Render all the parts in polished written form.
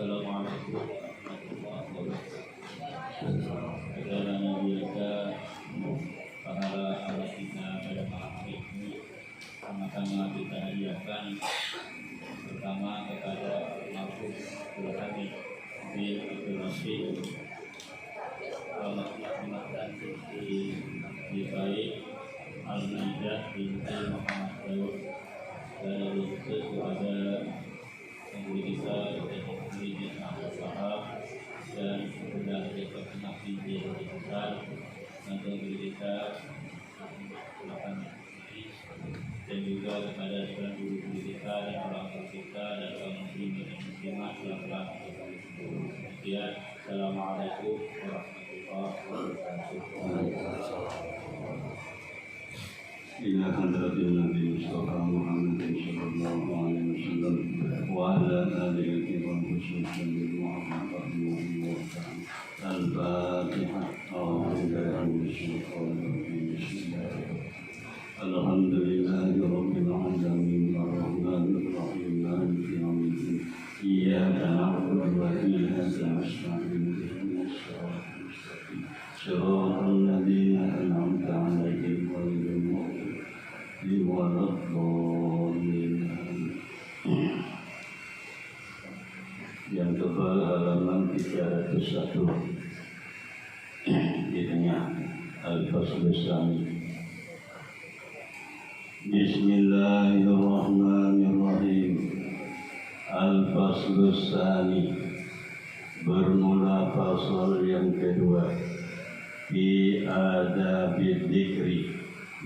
Assalamualaikum warahmatullahi wabarakatuh. Adalah nabiaka pahala Allah kita pada malam hari ini. Sama-sama kita hadiahkan pertama kepada Al-Mahfuz Tuhan di Indonesia. Allah rahmatkan di baik Al-Maidah binti Muhammad Daud dan khusus kepada guru kita dan murid Ahmad Sahab dan kemudian kita kenali di besar dan guru kita dan juga kepada seluruh guru kita dan orang tua kita dan kaum muslimin dan muslimat yang telah kemudian Assalamualaikum warahmatullahi wabarakatuh. إلى حضرة النبي مصطفى محمد صلى الله عليه وسلم وعلى آله الكرام خصوصا بالمحمد رحمه الله تعالى. الفاتحة. أعوذ بالله من الشيطان الرجيم. بسم الله الحمد لله رب العالمين الرحمن الرحيم مالك يوم الدين إياك نعبد وإياك نستعين اهدنا الصراط المستقيم صراط الذين أنعمت عليهم غير المغضوب ولا الضالين. Yang tebal halaman 301 di tengah Al-Fasl Tsani. Bismillahirrahmanirrahim. Al-Fasl Tsani, bermula fasal yang kedua fi adabid dzikri,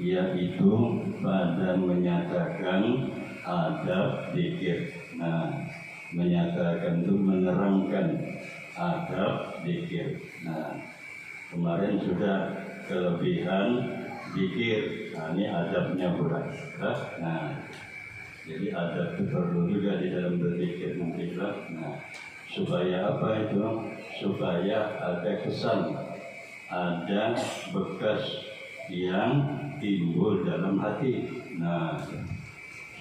yaitu pada menyatakan adab zikir. Nah, menyatakan itu menerangkan adab zikir. Nah, kemarin sudah kelebihan zikir. Nah, ini adabnya pula. Nah, jadi adab itu perlu juga di dalam berzikir nanti. Nah, supaya apa itu? Supaya ada kesan, ada bekas yang timbul dalam hati. Nah,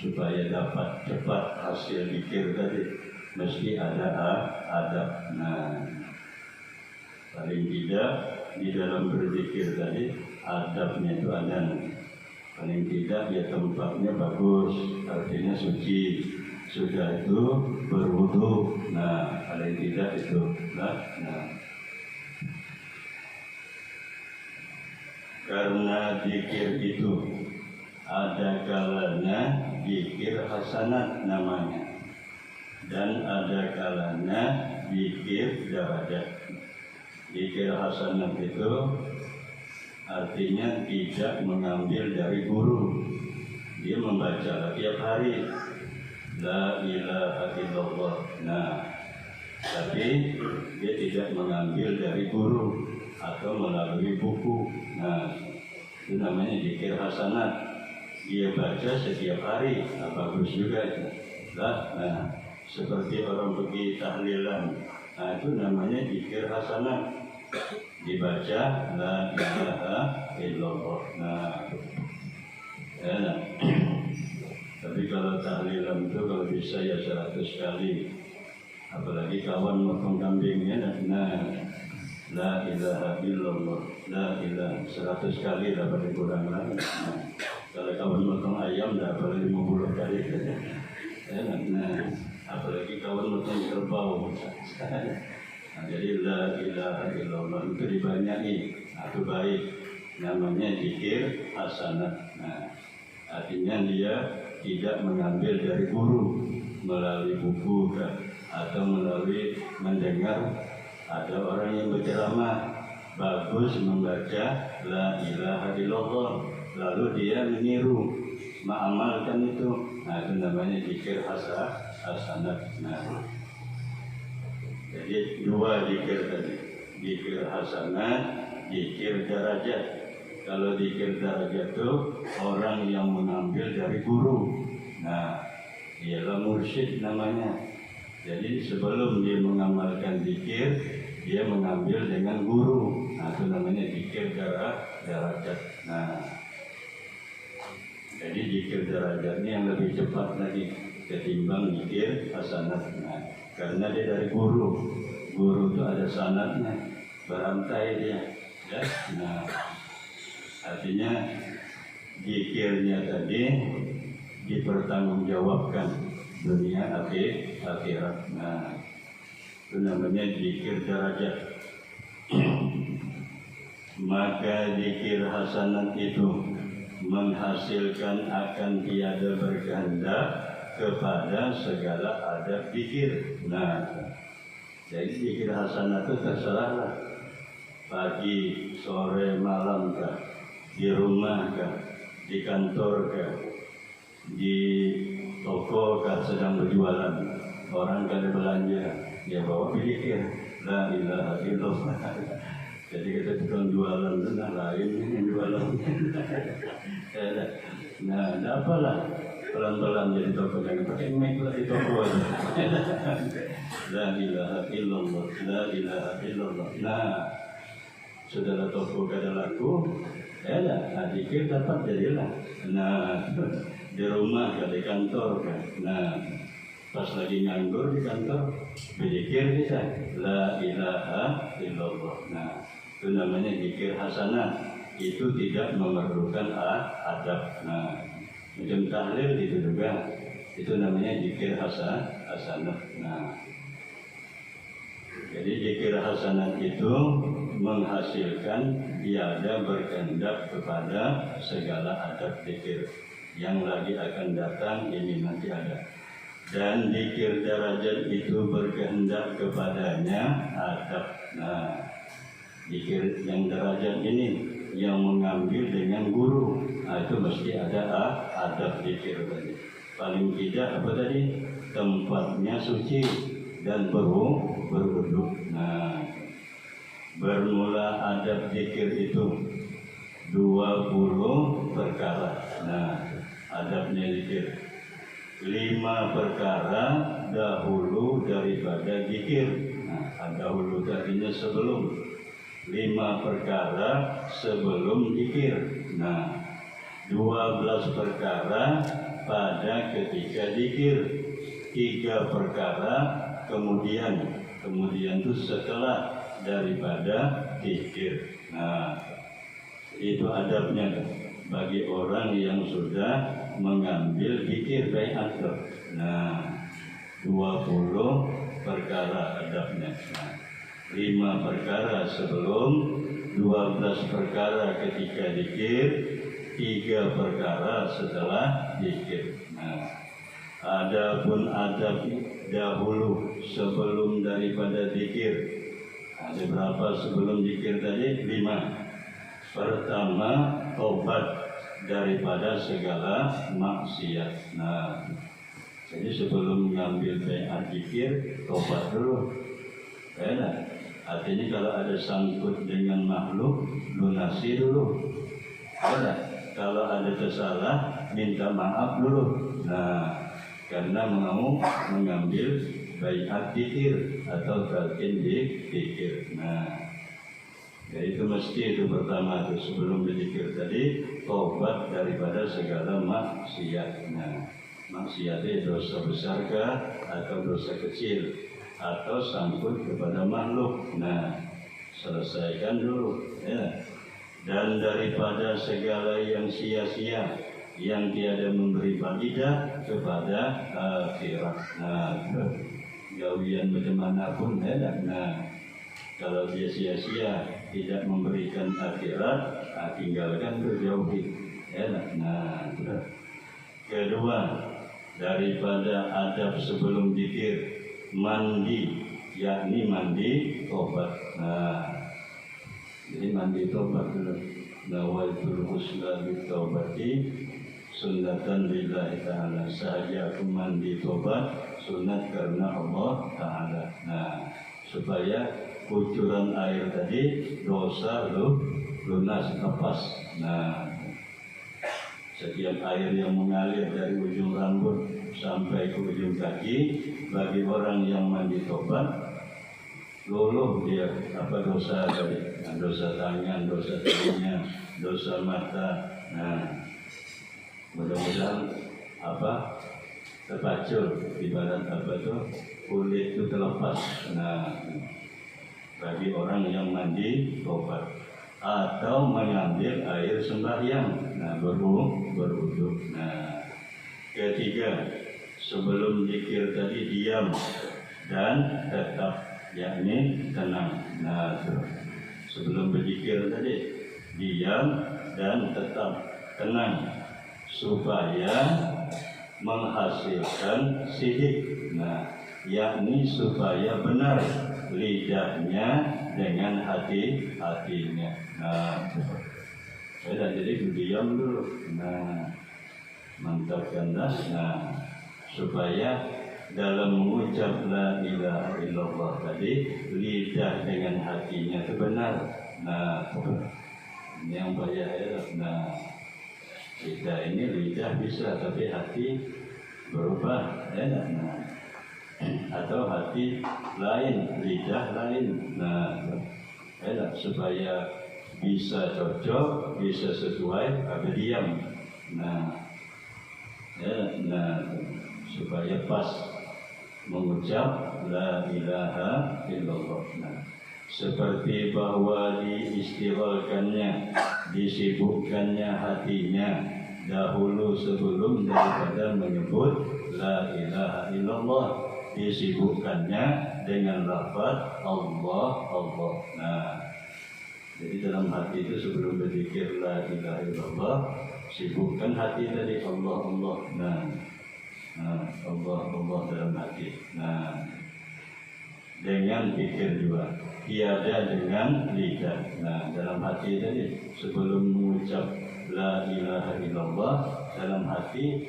supaya dapat cepat hasil zikir tadi mesti ada adab. Nah, paling tidak di dalam berzikir tadi adabnya itu ada. Paling tidak ya tempatnya bagus, artinya suci. Sudah itu berwudu. Nah, paling tidak itu. Nah, karena zikir itu ada kalanya zikir hasanat namanya, dan ada kalanya zikir darajat. Zikir hasanat itu artinya tidak mengambil dari guru, dia membaca tiap hari la ilaha illallah. Nah, tapi dia tidak mengambil dari guru atau melalui buku. Nah, itu namanya zikir hasanat. Dia baca setiap hari. Nah, bagus juga itu. Nah, seperti orang pergi tahlilan. Nah, itu namanya zikir hasanat. Dibaca la ilaha illallah. Nah, tapi kalau tahlilan itu kalau bisa ya 100 kali. Apalagi kawan motong kambingnya. Nah, la ilaha illallah, la ilaha 100 kali dapat kurang lagi. Nah, kalau kawan motong ayam dapat 50 kali. Nah, apalagi kawan motong kerbau. Nah, jadi la ilaha illallah itu dibanyaki. Itu baik. Namanya zikir hasanat. Nah, artinya dia tidak mengambil dari guru melalui buku atau melalui mendengar. Ada orang yang berceramah bagus membaca la ilaha illallah, lalu dia meniru, mengamalkan itu. Nah, itu namanya zikir hasanat. Nah, jadi dua zikir tadi, zikir hasanat, zikir darajat. Kalau zikir darajat itu orang yang mengambil dari guru. Nah, ialah mursyid namanya. Jadi sebelum dia mengamalkan zikir, dia mengambil dengan guru. Nah, itu namanya zikir darajat. Nah, jadi zikir derajatnya yang lebih cepat lagi. ketimbang zikir hasanat. Nah, karena dia dari guru itu ada sanatnya, berantai dia, ya. Nah, artinya zikirnya tadi dipertanggungjawabkan dunia akhirat. Nah, itu namanya zikir derajat. Maka zikir hasanat itu menghasilkan akan tiada berkehendak kepada segala adab zikir. Nah, jadi zikir hasanat itu terserahlah, pagi, sore, malam kah, di rumah kah, di kantor kah, di toko kah sedang berjualan, orang kada belanja, dia bawa zikir la ilaha illallah. Jadi kita tukang jualan itu lain yang jualan. Nah, tidak apalah, pelan-pelan jadi toko, jangan pakai mic lah di toko aja. La ilaha illallah, la ilaha illallah. Nah, saudara toko kada laku, nah, zikir dapat jadilah. Nah, di rumah kan, di kantor kan. Nah, pas lagi nganggur di kantor, berzikir bisa. La ilaha illallah. Nah, itu namanya zikir hasanah. Itu tidak memerlukan adab. Nah, macam tahlil itu juga, itu namanya zikir hasanah. Nah, jadi zikir hasanah itu menghasilkan tiada berkehendak kepada segala adab zikir yang lagi akan datang, ini nanti ada. Dan zikir derajat itu berkehendak kepadanya adab. Nah, zikir yang derajat ini yang mengambil dengan guru, nah, itu mesti ada adab zikir tadi. Paling tidak apa tadi? Tempatnya suci dan berwudu. Nah, bermula adab zikir itu 20 perkara. Nah, adabnya zikir 5 perkara dahulu daripada zikir. Nah, dahulu tadinya sebelum. 5 perkara sebelum zikir. Nah, 12 perkara pada ketika zikir. 3 perkara kemudian itu setelah daripada zikir. Nah, itu adabnya bagi orang yang sudah mengambil zikir baik adab. Nah, 20 perkara adabnya. Nah, 5 perkara sebelum, 12 perkara ketika zikir, 3 perkara setelah zikir. Nah, adapun adab dahulu sebelum daripada zikir, ada berapa sebelum zikir tadi? 5. Pertama, tobat daripada segala maksiat. Nah, jadi sebelum mengambil bayat zikir, tobat dulu. Artinya kalau ada sangkut dengan makhluk, lunasi dulu. Kalau ada tersalah, minta maaf dulu. Nah, karena mau mengambil bayat zikir atau talqin zikir. Nah, ya itu mesti itu pertama itu sebelum berzikir tadi, tobat daripada segala maksiat. Nah, maksiat itu dosa besar kah atau dosa kecil? Atau sangkut kepada makhluk. Nah, selesaikan dulu, ya. Dan daripada segala yang sia-sia, yang tiada memberi faidah kepada akhirat. Nah, gawian bagaimanapun, ya. Nah, kalau dia sia-sia tidak memberikan akhirat, tinggalkan berjauhi, ya. Nah, kedua, daripada adab sebelum zikir, mandi, yakni mandi tobat. Nah, jadi mandi tobat dulu. Nawaitul husna bitawbati sunnatan lillahi ta'ala. Sahaja aku mandi tobat, sunat karena Allah Ta'ala. Nah, supaya kucuran air tadi dosa lunas lepas. Nah, setiap air yang mengalir dari ujung rambut sampai ke ujung kaki, bagi orang yang mandi tobat, luluh dia apa dosa tadi, dosa tangan, dosa telinga, dosa mata. Nah, mudah-mudahan apa terpacul, ibarat apa tuh, kulit itu terlepas. Nah, bagi orang yang mandi tobat atau mengambil air sembahyang, nah berwudu. Nah, ketiga, sebelum zikir tadi diam dan tetap, yakni tenang. Nah, sebelum berzikir tadi diam dan tetap tenang supaya menghasilkan sidik. Nah, yakni supaya benar lidahnya dengan hatinya. Nah, saya jadi diam dulu. Nah, mantapkan das. Nah, supaya dalam mengucap la ilaha illallah tadi lidah dengan hatinya itu benar. Nah, ini yang bahaya ya. Nah, lidah bisa, tapi hati berubah ya. Nah, atau hati lain, lidah lain. Nah, supaya bisa cocok, bisa sesuai, agak diam. Nah, supaya pas mengucap la ilaha illallah. Nah, seperti bahwa diistighfalkannya, disibukkannya hatinya dahulu sebelum daripada menyebut la ilaha illallah, disibukkannya dengan lafaz Allah. Nah, jadi dalam hati itu sebelum berzikir la ilaha illallah, sibukkan hati tadi Allah. Nah, Allah dalam hati. Nah, dengan pikir juga, tiada dengan lidah. Nah, dalam hati tadi sebelum mengucap la ilaha illallah, dalam hati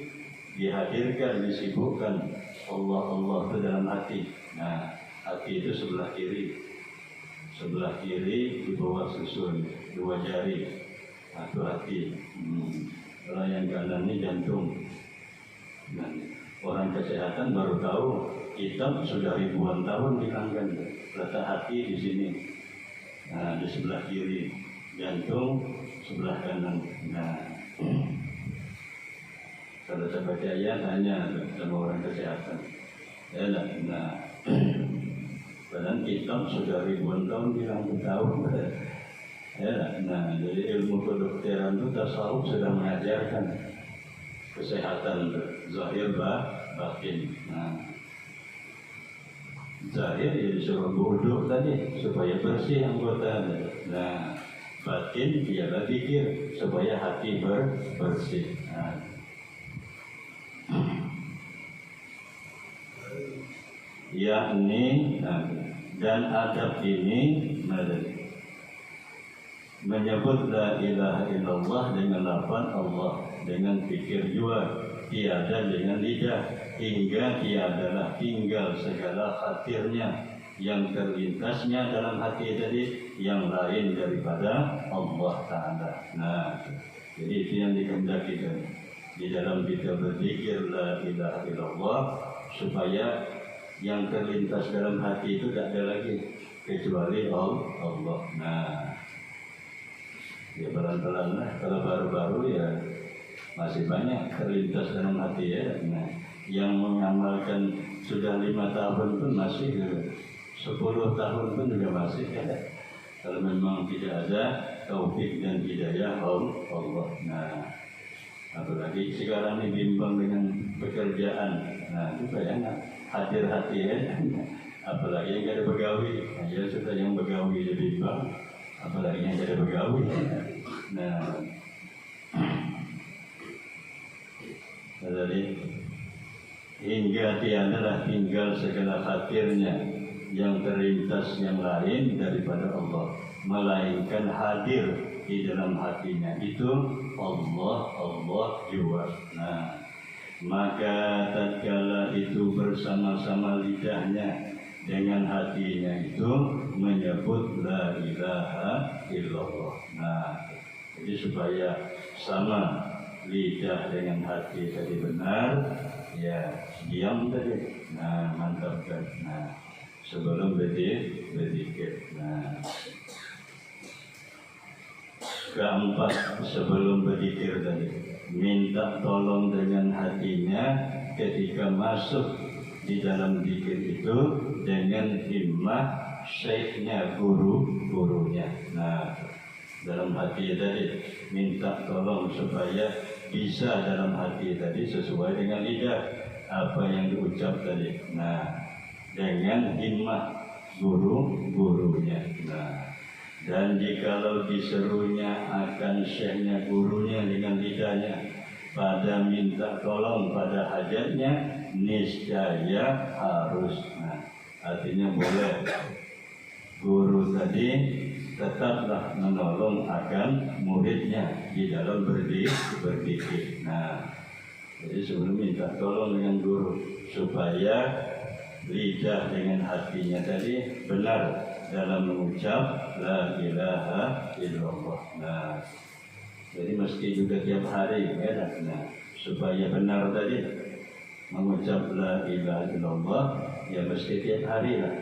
dihadirkan, disibukkan Allah itu dalam hati. Nah, hati itu sebelah kiri di bawah susun, 2 jari. Itu hati. Kalau yang kanan ini jantung. Nah, orang kesehatan baru tahu, kita sudah ribuan tahun bilangkan letak hati di sini. Nah, di sebelah kiri, jantung sebelah kanan. Nah, kalau saya percaya tanya sama orang kesehatan. Nah, padahal kita sudah ribuan tahun bilang tahu. Nah, jadi ilmu kedokteran itu tasawuf sudah mengajarkan kesehatan zahir batin. Nah, zahir ya disuruh berwudu tadi supaya bersih anggota. Nah, batin ialah zikir supaya hati bersih. Nah, yakni dan adab ini menyebut la ilaha illallah dengan lafaz Allah, dengan pikir juga, tiada dengan lidah, hingga tiadalah tinggal segala khatirnya yang terlintasnya dalam hati tadi yang lain daripada Allah Ta'ala. Nah, jadi itu yang dikehendaki di dalam kita berzikir la ilaha illallah, supaya yang terlintas dalam hati itu tidak ada lagi kecuali Allah. Nah, ya pelan-pelan lah. Kalau baru-baru ya masih banyak terlintas dalam hati ya. Nah, yang mengamalkan sudah 5 tahun pun masih, 10 tahun pun juga masih ya. Kalau memang tidak ada taufik dan hidayah Allah. Nah, apalagi sekarang ini bimbang dengan pekerjaan. Nah, itu bayangkan hadir hati ya. Apalagi yang ada begawi. Nah, ya sudah yang begawi jadi bimbang, apalagi yang ada begawi. Nah, jadi hingga tiadalah tinggal segala khatirnya yang terlintas yang lain daripada Allah, melainkan hadir di dalam hatinya itu Allah juga. Nah, maka tatkala itu bersama-sama lidahnya dengan hatinya itu menyebut la ilaha illallah. Nah, jadi supaya sama lidah dengan hati tadi benar, ya diam tadi. Nah, mantapkan. Nah, sebelum berzikir. Nah, keempat, sebelum berzikir tadi minta tolong dengan hatinya artinya ketika masuk di dalam zikir itu dengan himmah syekhnya, gurunya. Nah, dalam hati tadi minta tolong supaya bisa dalam hati tadi sesuai dengan lidah apa yang diucap tadi. Nah, dengan himmah gurunya. Nah, dan jikalau diserunya akan syekhnya, gurunya dengan lidahnya pada minta tolong pada hajatnya, niscaya harus. Nah, artinya boleh guru tadi tetaplah menolong akan muridnya di dalam berzikir. Nah, jadi sebelum minta tolong dengan guru supaya lidah dengan hatinya tadi benar dalam mengucap la ilaha illallah. Nah, jadi mesti juga tiap hari ya. Nah, supaya benar tadi mengucap la ilaha illallah ya mesti tiap hari lah.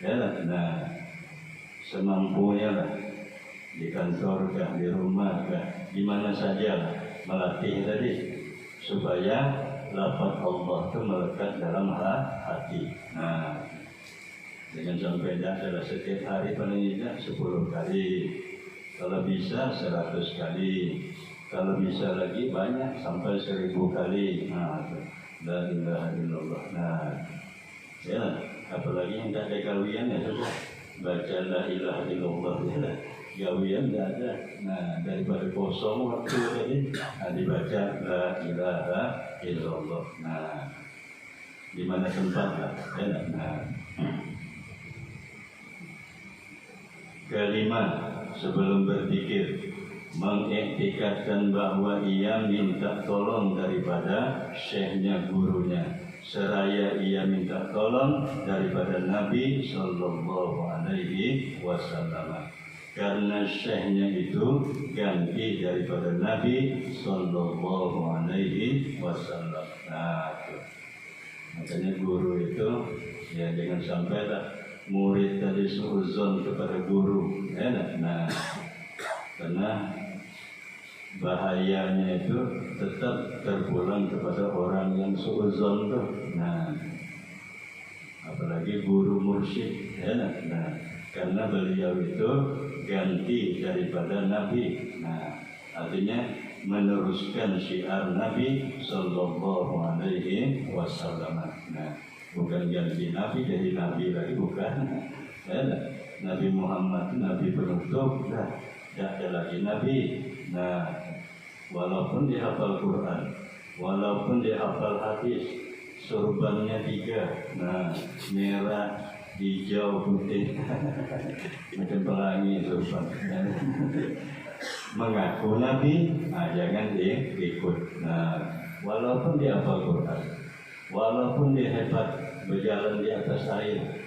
Ya, nah, semampunya lah, di kantor kah, di rumah kah, di mana saja lah, melatih tadi supaya lafaz Allah itu melekat dalam hati. Nah, dengan sampai adalah setiap hari paling tidak 10 kali, kalau bisa 100 kali, kalau bisa lagi banyak sampai 1000 kali. Nah, la ilaha illallah. Nah, ya, apalagi yang tak ada kawian ya sudah baca la ilaha illallah ya. Gawian tidak ada. Nah, daripada kosong waktu tadi, dibaca la ilaha illallah. Nah, di mana tempatnya? Ya, nah. Kelima, sebelum berzikir mengiktikadkan bahwa ia minta tolong daripada syekhnya, gurunya, seraya ia minta tolong daripada Nabi Sallallahu Alaihi Wasallam. Karena syekhnya itu ganti daripada Nabi Sallallahu Alaihi Wasallam. Nah, makanya guru itu ya jangan sampai lah murid tadi suuzon kepada guru, ya. Nah, karena bahayanya itu tetap terpulang kepada orang yang suuzon tuh. Nah, apalagi guru mursyid, ya. Nah, karena beliau itu ganti daripada Nabi. Nah, artinya meneruskan syiar Nabi Sallallahu Alaihi Wasallam. Nah, bukan ganti Nabi jadi Nabi lagi, bukan. Ya, Nabi Muhammad Nabi penutup, tidak ada lagi Nabi. Nah, walaupun dia hafal Quran, walaupun dia hafal hadis, surbannya 3, nah merah, hijau, putih, macam pelangi surban. Mengaku Nabi, nah jangan diikut. Nah, walaupun dia hafal Quran, walaupun dia hebat berjalan di atas air,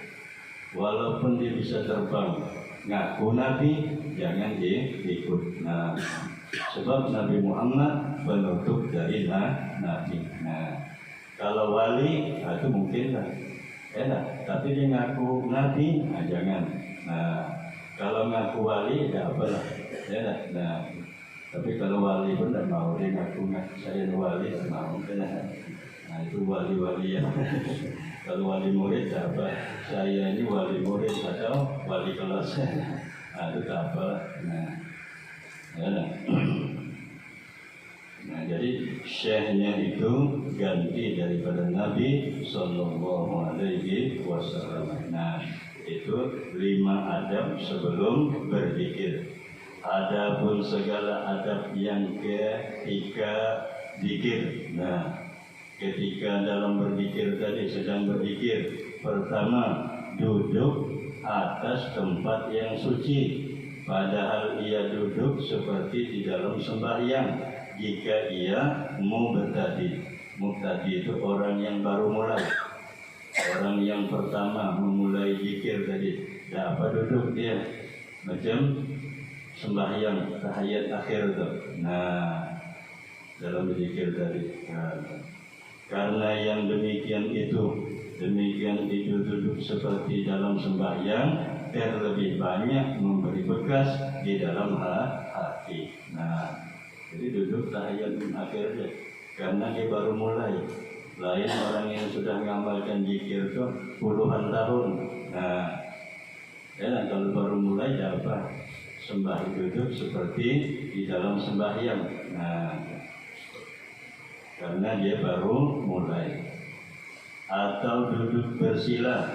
walaupun dia bisa terbang, ngaku Nabi, jangan diikut. Nah, sebab Nabi Muhammad penutup dari Nabi. Nah, kalau wali, itu mungkin lah, tapi dia ngaku Nabi, nah jangan. Nah, kalau ngaku wali, ya apalah, nah, tapi kalau wali pun tidak mau, dia ngaku saya wali, tidak mau. Nah, itu wali-wali ya. Kalau wali murid apa? Saya ini wali murid atau wali kelas. Nah, itu apa? Nah, ya. Nah, jadi syekhnya itu ganti daripada Nabi Sallallahu Alaihi Wasallam. Nah, itu 5 adab sebelum berzikir. Adapun segala adab yang ketika zikir. Nah, ketika dalam berzikir tadi, sedang berzikir, pertama duduk atas tempat yang suci, padahal ia duduk seperti di dalam sembahyang. Jika ia muqtadi, muqtadi itu orang yang baru mulai, orang yang pertama memulai zikir tadi, apa duduk dia macam sembahyang tahiyat akhir itu. Nah, dalam berzikir tadi. Karena yang demikian itu duduk seperti dalam sembahyang, terlebih banyak memberi bekas di dalam hati. Nah, jadi duduk tahiyat akhir saja. karena dia baru mulai. Lain orang yang sudah mengamalkan zikir itu puluhan tahun. Nah, ya, kalau baru mulai apa? Sembah duduk seperti di dalam sembahyang. Nah, karena dia baru mulai. Atau duduk bersila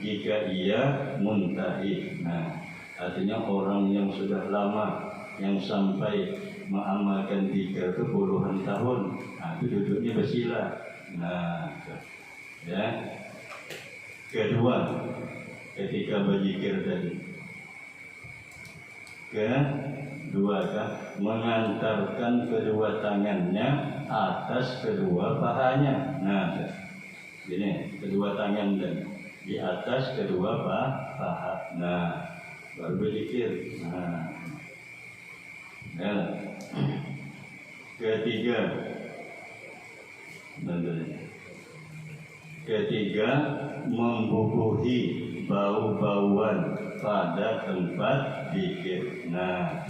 jika ia muntahi. Nah, artinya orang yang sudah lama yang sampai mengamalkan zikir itu puluhan tahun, nah, itu duduknya bersila. Nah, ya. Kedua, ketika berzikir tadi, kedua, mengantarkan kedua tangannya atas kedua pahanya. Nah, ini kedua tangan dan di atas kedua paha. Nah, baru berzikir. Nah, ya. Ketiga, membubuhi bau-bauan pada tempat zikir. Nah,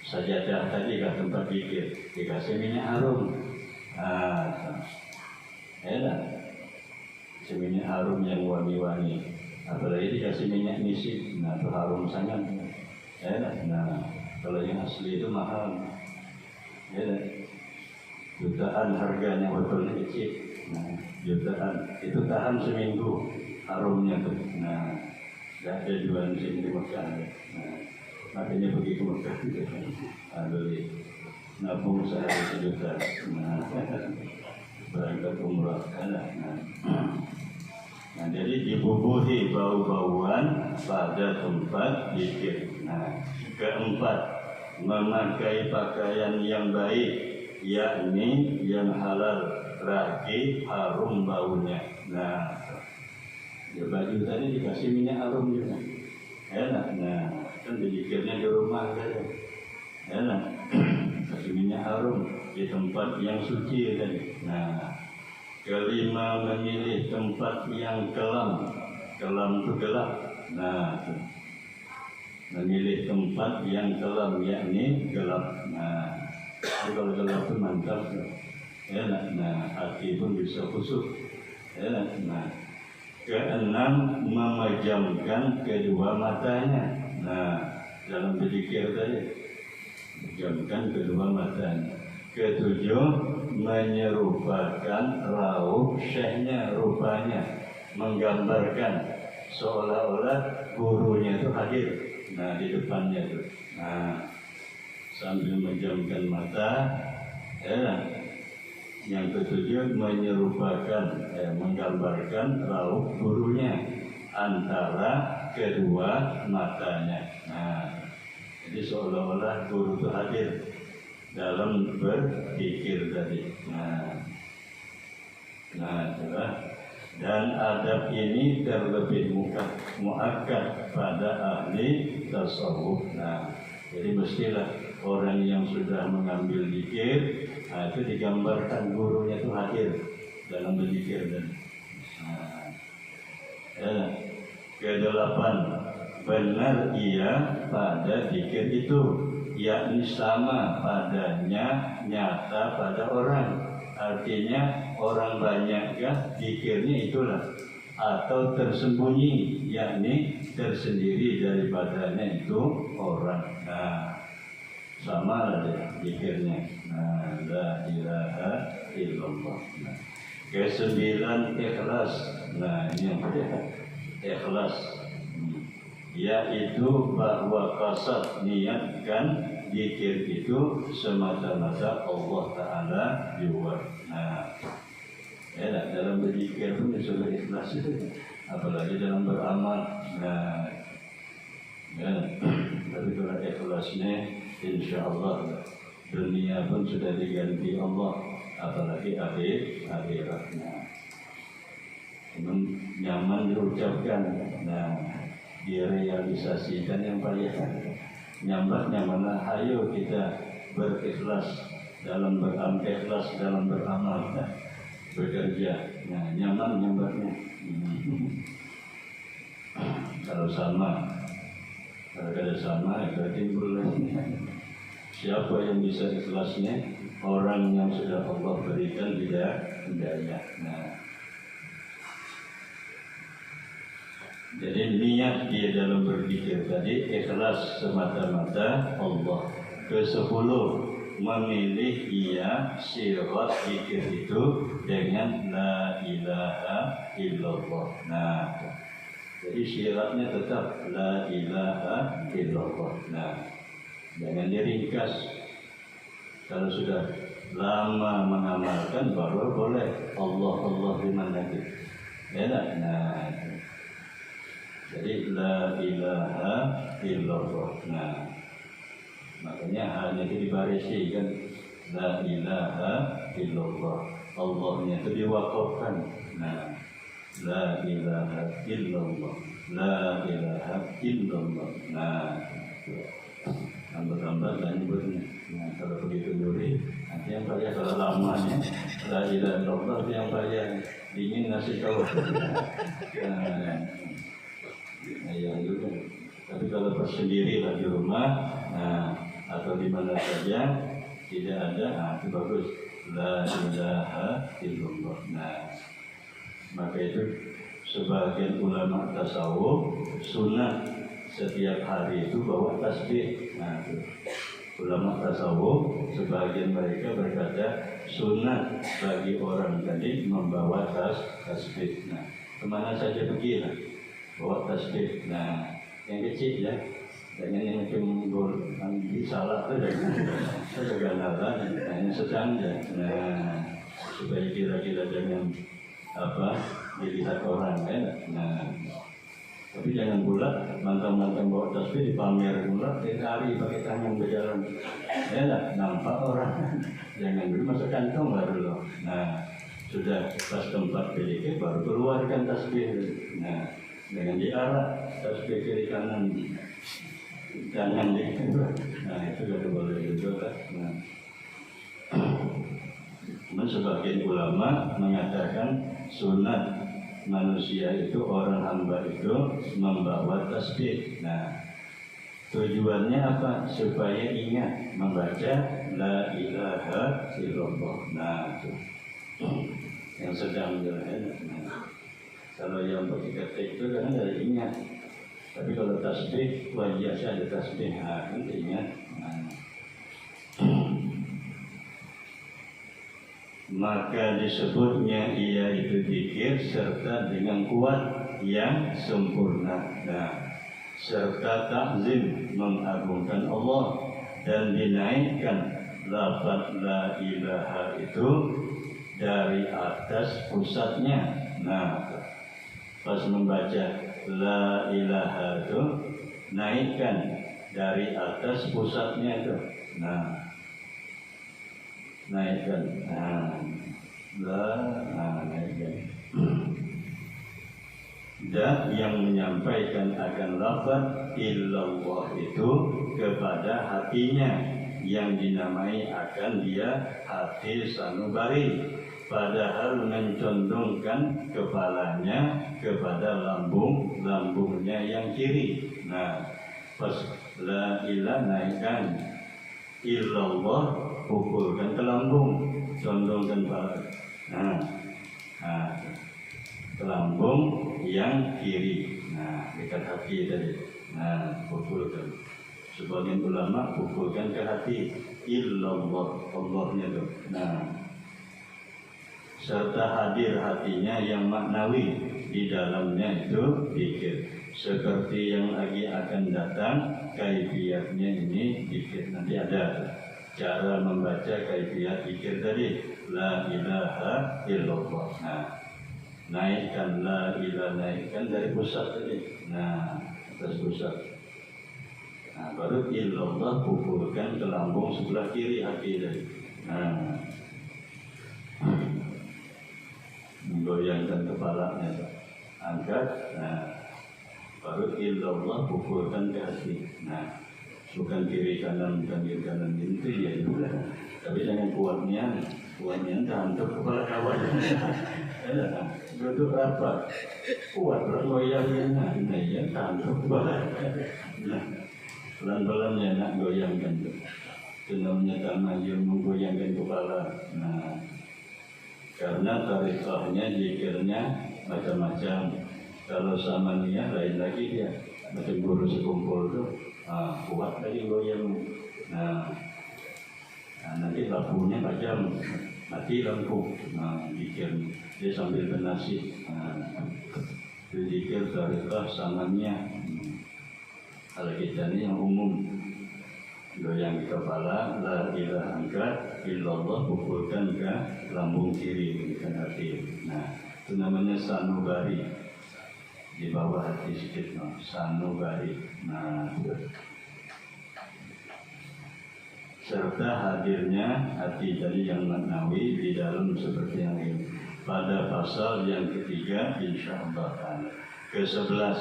sajadah tadi ke tempat zikir dikasih minyak harum. Nah, enak. Minyak harum yang wangi-wangi. Apalagi dikasih minyak nisip. Nah, itu harum sangat. Enak. Nah, kalau yang asli itu mahal. Enak. Jutaan harganya, botolnya kecil. Nah, jutaan itu tahan seminggu harumnya tuh. Nah, tidak ada jualan di sini di Mekah. Nah, makanya pergi ke Mekah beli nabung sehari 1 juta. Nah, berangkat umrah. Nah, jadi dibubuhi bau-bauan pada tempat zikir. Nah, keempat, memakai pakaian yang baik, yakni yang halal, ragi, harum baunya. Nah, ya baju tadi dikasih minyak harum juga. Enak. Nah, kan dizikirnya di rumah saja. Enak. Kasih minyak harum di tempat yang suci tadi. Nah, kelima, memilih tempat yang kelam. Kelam itu gelap. Nah, memilih tempat yang kelam, yakni gelap. Nah, kalau gelap itu mantap. Enak. Nah, hati pun bisa khusyuk. Enak. Nah, keenam, memejamkan kedua matanya. Nah, dalam berzikir tadi, memejamkan kedua matanya. Ketujuh, menyerupakan raut syekhnya, rupanya, menggambarkan seolah-olah gurunya itu hadir. Nah, di depannya itu. Nah, sambil menjamkan mata, yang ketujuh, menyerupakan, menggambarkan raut gurunya antara kedua matanya. Nah, jadi seolah-olah guru itu hadir dalam berzikir tadi. Nah, dan adab ini terlebih muakkad pada ahli tasawuf. Nah, jadi mestilah orang yang sudah mengambil zikir, nah, itu digambarkan gurunya itu hadir dalam berzikir. Kedelapan, benar ia pada zikir itu, yakni sama padanya, nyata pada orang. Artinya orang banyak zikirnya itulah, atau tersembunyi, yakni tersendiri daripadanya itu orang. Nah, sama lah zikirnya. Nah, la ilaha illallah. Nah, kesembilan, ikhlas. Nah, ini yang ikhlas, yaitu bahwa kasat niatkan zikir itu semata-mata Allah Ta'ala juga. Nah, dalam berzikir pun disuruh ikhlas itu, apalagi dalam beramal. Nah, tapi kalau ikhlasnya, insya Allah dunia pun sudah diganti Allah, apalagi akhiratnya. Nyaman diucapkan, nah, direalisasikan yang payah. Nyambatnya mana? Ayo kita berikhlas dalam beramal, bekerja. Nah, nyaman nyambatnya. Kalau ada sama, berarti boleh. Siapa yang bisa ikhlasnya? orang yang sudah Allah berikan hidayah. Nah, jadi niat dia dalam berpikir tadi ikhlas semata-mata Allah. Ke-10 memilih sirat zikir itu dengan la ilaha illallah. Nah, jadi syaratnya tetap la ilaha illallah. Nah, jangan diringkas. Kalau sudah lama mengamalkan baru boleh Allah di mana gitu. Ya, nah, jadi la ilaha illallah. Nah, makanya hanya itu dibarisi kan, la ilaha illallah. Allahnya itu diwakafkan. Nah, la ilaha illallah, la ilaha illallah. Nah, tambah-tambah dan nyebutnya. Nah, kalau begitu duri, nanti yang bayar kalau lamanya la ilaha illallah yang bayar. Ingin nasi kau. Nah, yang juga. Tapi kalau bersendiri lah di rumah, nah, atau di mana saja tidak ada, nah, itu bagus. La ilaha illallah. Nah, maka itu sebagian ulama tasawuf sunnah setiap hari itu bawa tasbih. Nah, itu. Ulama tasawuf sebagian mereka berkata sunnah bagi orang tadi membawa tasbih. Nah, kemana saja pergi lah bawa tasbih. Nah, yang kecil ya, jangan yang cembur, yang salah tu jangan nala, yang sedang ya. Nah, supaya kira-kira jangan dilihat orang ya. Nah, tapi jangan pula mantang-mantang bawa tasbih dipamer pula, hari pakai tangan berjalan, ya nampak orang. Jangan dulu masuk kantong baru loh. Nah, sudah pas tempat PDK baru keluarkan tasbih. Nah, jangan diarah tasbih kiri kanan, jangan nah itu tidak boleh juga. Nah, sebagian ulama mengatakan sunat manusia itu, orang hamba itu membawa tasbih. Nah, tujuannya apa? Supaya ingat membaca la ilaha illallah. Nah, itu yang sedang jalan. Nah, kalau yang pakai ketik itu kan dari ingat. Tapi kalau tasbih wajib saja tasbih, kan ingat. Nah, maka disebutnya ia itu zikir serta dengan kuat yang sempurna. Nah, serta takzim mengagungkan Allah dan dinaikkan lafaz la ilaha itu dari atas pusatnya. Nah, pas membaca la ilaha itu naikkan dari atas pusatnya itu. Nah, naikkan, naikkan. Dan yang menyampaikan akan lafaz illallah itu kepada hatinya yang dinamai akan dia hati sanubari, padahal mencondongkan kepalanya kepada lambungnya yang kiri. Nah, pas la ilaha naikkan, illallah pukulkan ke lambung, condongkan kepala. Nah, ke lambung yang kiri. Nah, dekat hati tadi. Nah, pukulkan. Sebagian ulama pukulkan ke hati. Illallah, Allahnya itu. Nah, serta hadir hatinya yang maknawi di dalamnya itu zikir. Seperti yang lagi akan datang, kaifiyatnya ini zikir. Nanti ada cara membaca kaifiyat zikir tadi, la ilaha illallah. Nah, naikkan la ilaha, naikkan dari pusat tadi. Nah, atas pusat. Nah, baru illallah pukulkan ke lambung sebelah kiri hati tadi. Nah, menggoyangkan kepalanya, angkat. Nah, baru illallah pukulkan ke hati. Nah, bukan kiri kanan, itu ya juga. Tapi jangan kuatnya tantuk kepala kawan. Duduk rapat, kuat goyangnya, ya tantuk kepala. Nah, pelan-pelan ya nak goyangkan. itu namanya tamayun, menggoyangkan kepala. Nah, karena tarikahnya, zikirnya macam-macam. Kalau samania lain lagi dia, macam guru sekumpul tuh, kuat lagi goyang. Nah, nanti lampunya padam, mati lampu. Nah, zikir dia sambil bernasib. Itu zikir tarikah samania. Kalau kita ini yang umum, goyang di kepala, la ilaha illallah, pukulkan ke lambung kiri, kan hati. Nah, itu namanya sanubari, di bawah hati sedikit, no. Sanubari. Nah, serta hadirnya hati tadi yang maknawi di dalam seperti yang ini. Pada pasal yang ketiga, insyaallah ke-11,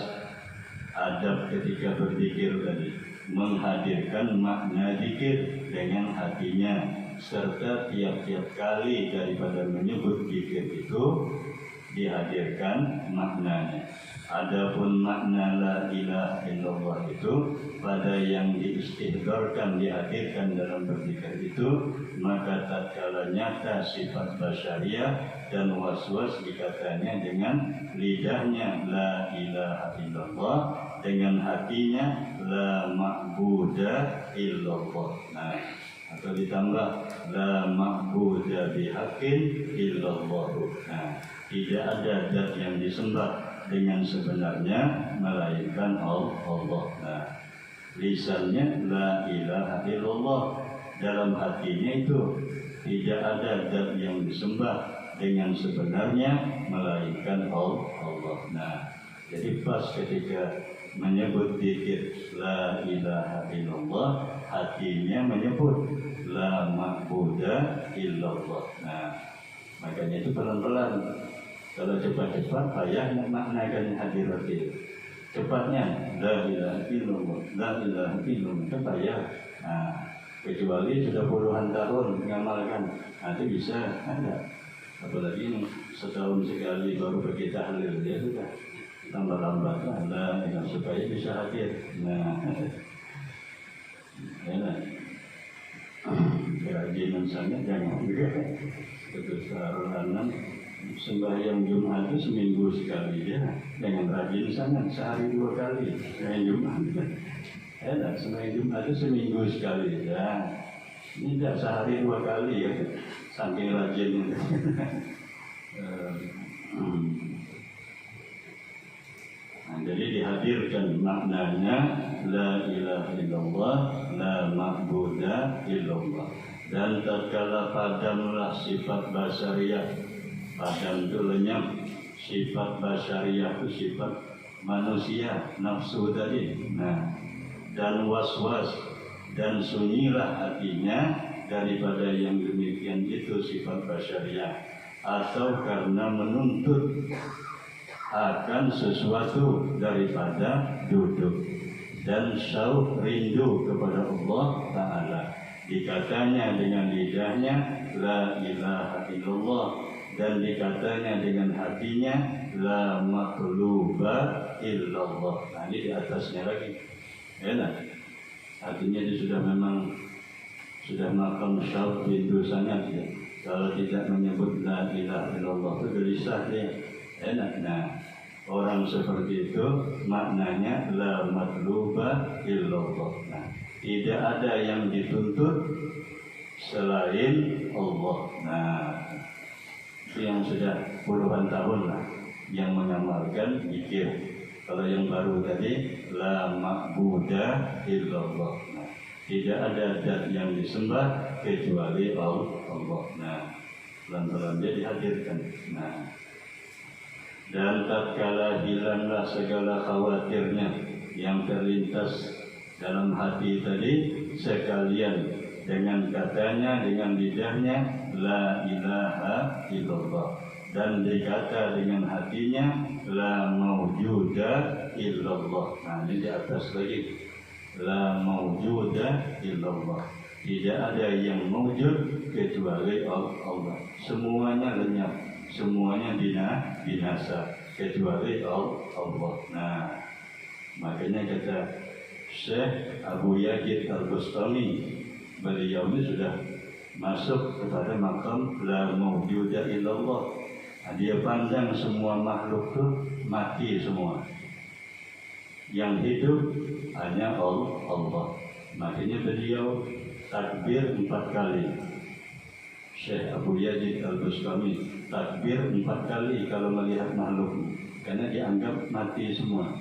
adab ketika berzikir tadi, menghadirkan makna zikir dengan hatinya, serta tiap-tiap kali daripada menyebut zikir itu dihadirkan maknanya. Adapun makna la ilaha illallah itu pada yang diistihdorkan, dihadirkan dalam berzikir itu, maka tatkala nyata sifat basyariah dan waswas dikatanya dengan lidahnya la ilaha illallah, dengan hatinya la ma'buda illallah. Nah, atau ditambah la ma'buda bihaqqin illallah. Nah, tidak ada zat yang disembah dengan sebenarnya melainkan Allah. Nah, lisannya la ilaha illallah, dalam hatinya itu tidak ada zat yang disembah dengan sebenarnya melainkan Allah. Nah, jadi pas ketika menyebut zikir la ilaha illallah, hatinya menyebut la ma'buda illallah. Nah, makanya itu pelan-pelan. Kalau cepat-cepat payah memaknakan hadirat itu. Cepatnya la ilaha illallah, la ilaha illallah, itu payah. Nah, kecuali sudah puluhan tahun mengamalkan, itu bisa ada. Apalagi setahun sekali baru pergi tahlil, dia sudah tambah lambat lah supaya bisa hadir. Nah, ya, kerajinan sangat jangan juga. Kebesaran sembahyang Jumat itu seminggu sekali ya, dengan rajin sangat sehari 2 kali sembahyang Jumat. Ya, sembahyang Jumat itu seminggu sekali ya. Ini tidak sehari 2 kali ya, saking rajinnya. Nah, jadi dihadirkan maknanya la ilaha illallah, la ma'buda illallah. Dan tatkala padamlah sifat basyariah, padam itu lenyap, sifat basyariah itu sifat manusia, nafsu tadi. Nah, dan was-was, dan sunyilah hatinya daripada yang demikian itu sifat basyariah, atau karena menuntut akan sesuatu daripada duduk dan syauq rindu kepada Allah Ta'ala, dikatanya dengan lidahnya la ilaha illallah, dan dikatanya dengan hatinya la maqluba illallah. Nah, ini di atasnya lagi. Enak. Artinya dia sudah memang sudah makam syauq rindu sangat ya. Kalau tidak menyebut la ilaha illallah itu gelisah dia. Enak. Nah, orang seperti itu maknanya la matluba illallah. Nah, tidak ada yang dituntut selain Allah. Nah, itu yang sudah puluhan tahun lah yang mengamalkan zikir. Kalau yang baru tadi la ma'buda illallah. Nah, tidak ada zat yang disembah kecuali Allah. Nah, pelan-pelan dia dihadirkan. Nah, dan tatkala hilanglah segala khawatirnya yang terlintas dalam hati tadi, sekalian dengan katanya, dengan lidahnya la ilaha illallah, dan dikata dengan hatinya la mawjuda illallah. Nah, ini di atas lagi la mawjuda illallah, tidak ada yang mawjud kecuali Allah. Semuanya lenyap, semuanya binasa kecuali Allah. Nah, makanya kata Syekh Abu Yazid Al-Bustami beliau ini sudah masuk kepada makam la mawjuda illallah. Dia pandang semua makhluk itu mati semua. Yang hidup hanya Allah. Makanya beliau takbir 4 kali. Syekh Abu Yazid Al-Bustami takbir 4 kali kalau melihat makhluk, karena dianggap mati semua.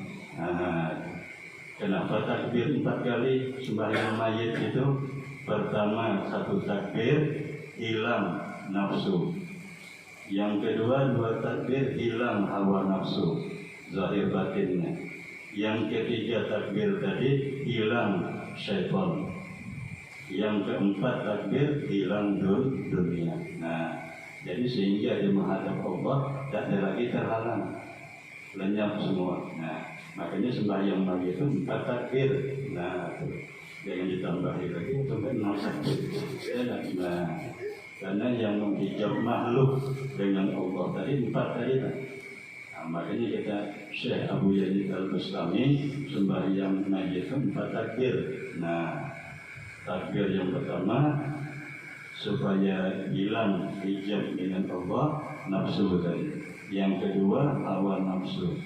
Kenapa takbir 4 kali sembahyang mayit itu? Pertama, 1 takbir hilang nafsu. Yang kedua, 2 takbir hilang hawa nafsu zahir batinnya. Yang ketiga takbir tadi hilang syaitan. Yang keempat takbir hilang dunia. Nah, jadi sehingga dia menghadap Allah tak ada lagi terhalang, lenyap semua. Nah, makanya sembahyang mayit itu 4 takbir. Nah, jangan ditambahi lagi sampai 6 takbir. Nah, karena yang menghijab makhluk dengan Allah tadi 4 tadi. Nah, makanya kita Syekh Abu Yazid Al-Bustami sembahyang mayit itu 4 takbir. Nah, takbir yang pertama supaya hilang hijab dengan Allah, nafsu tadi. Yang kedua hawa nafsu.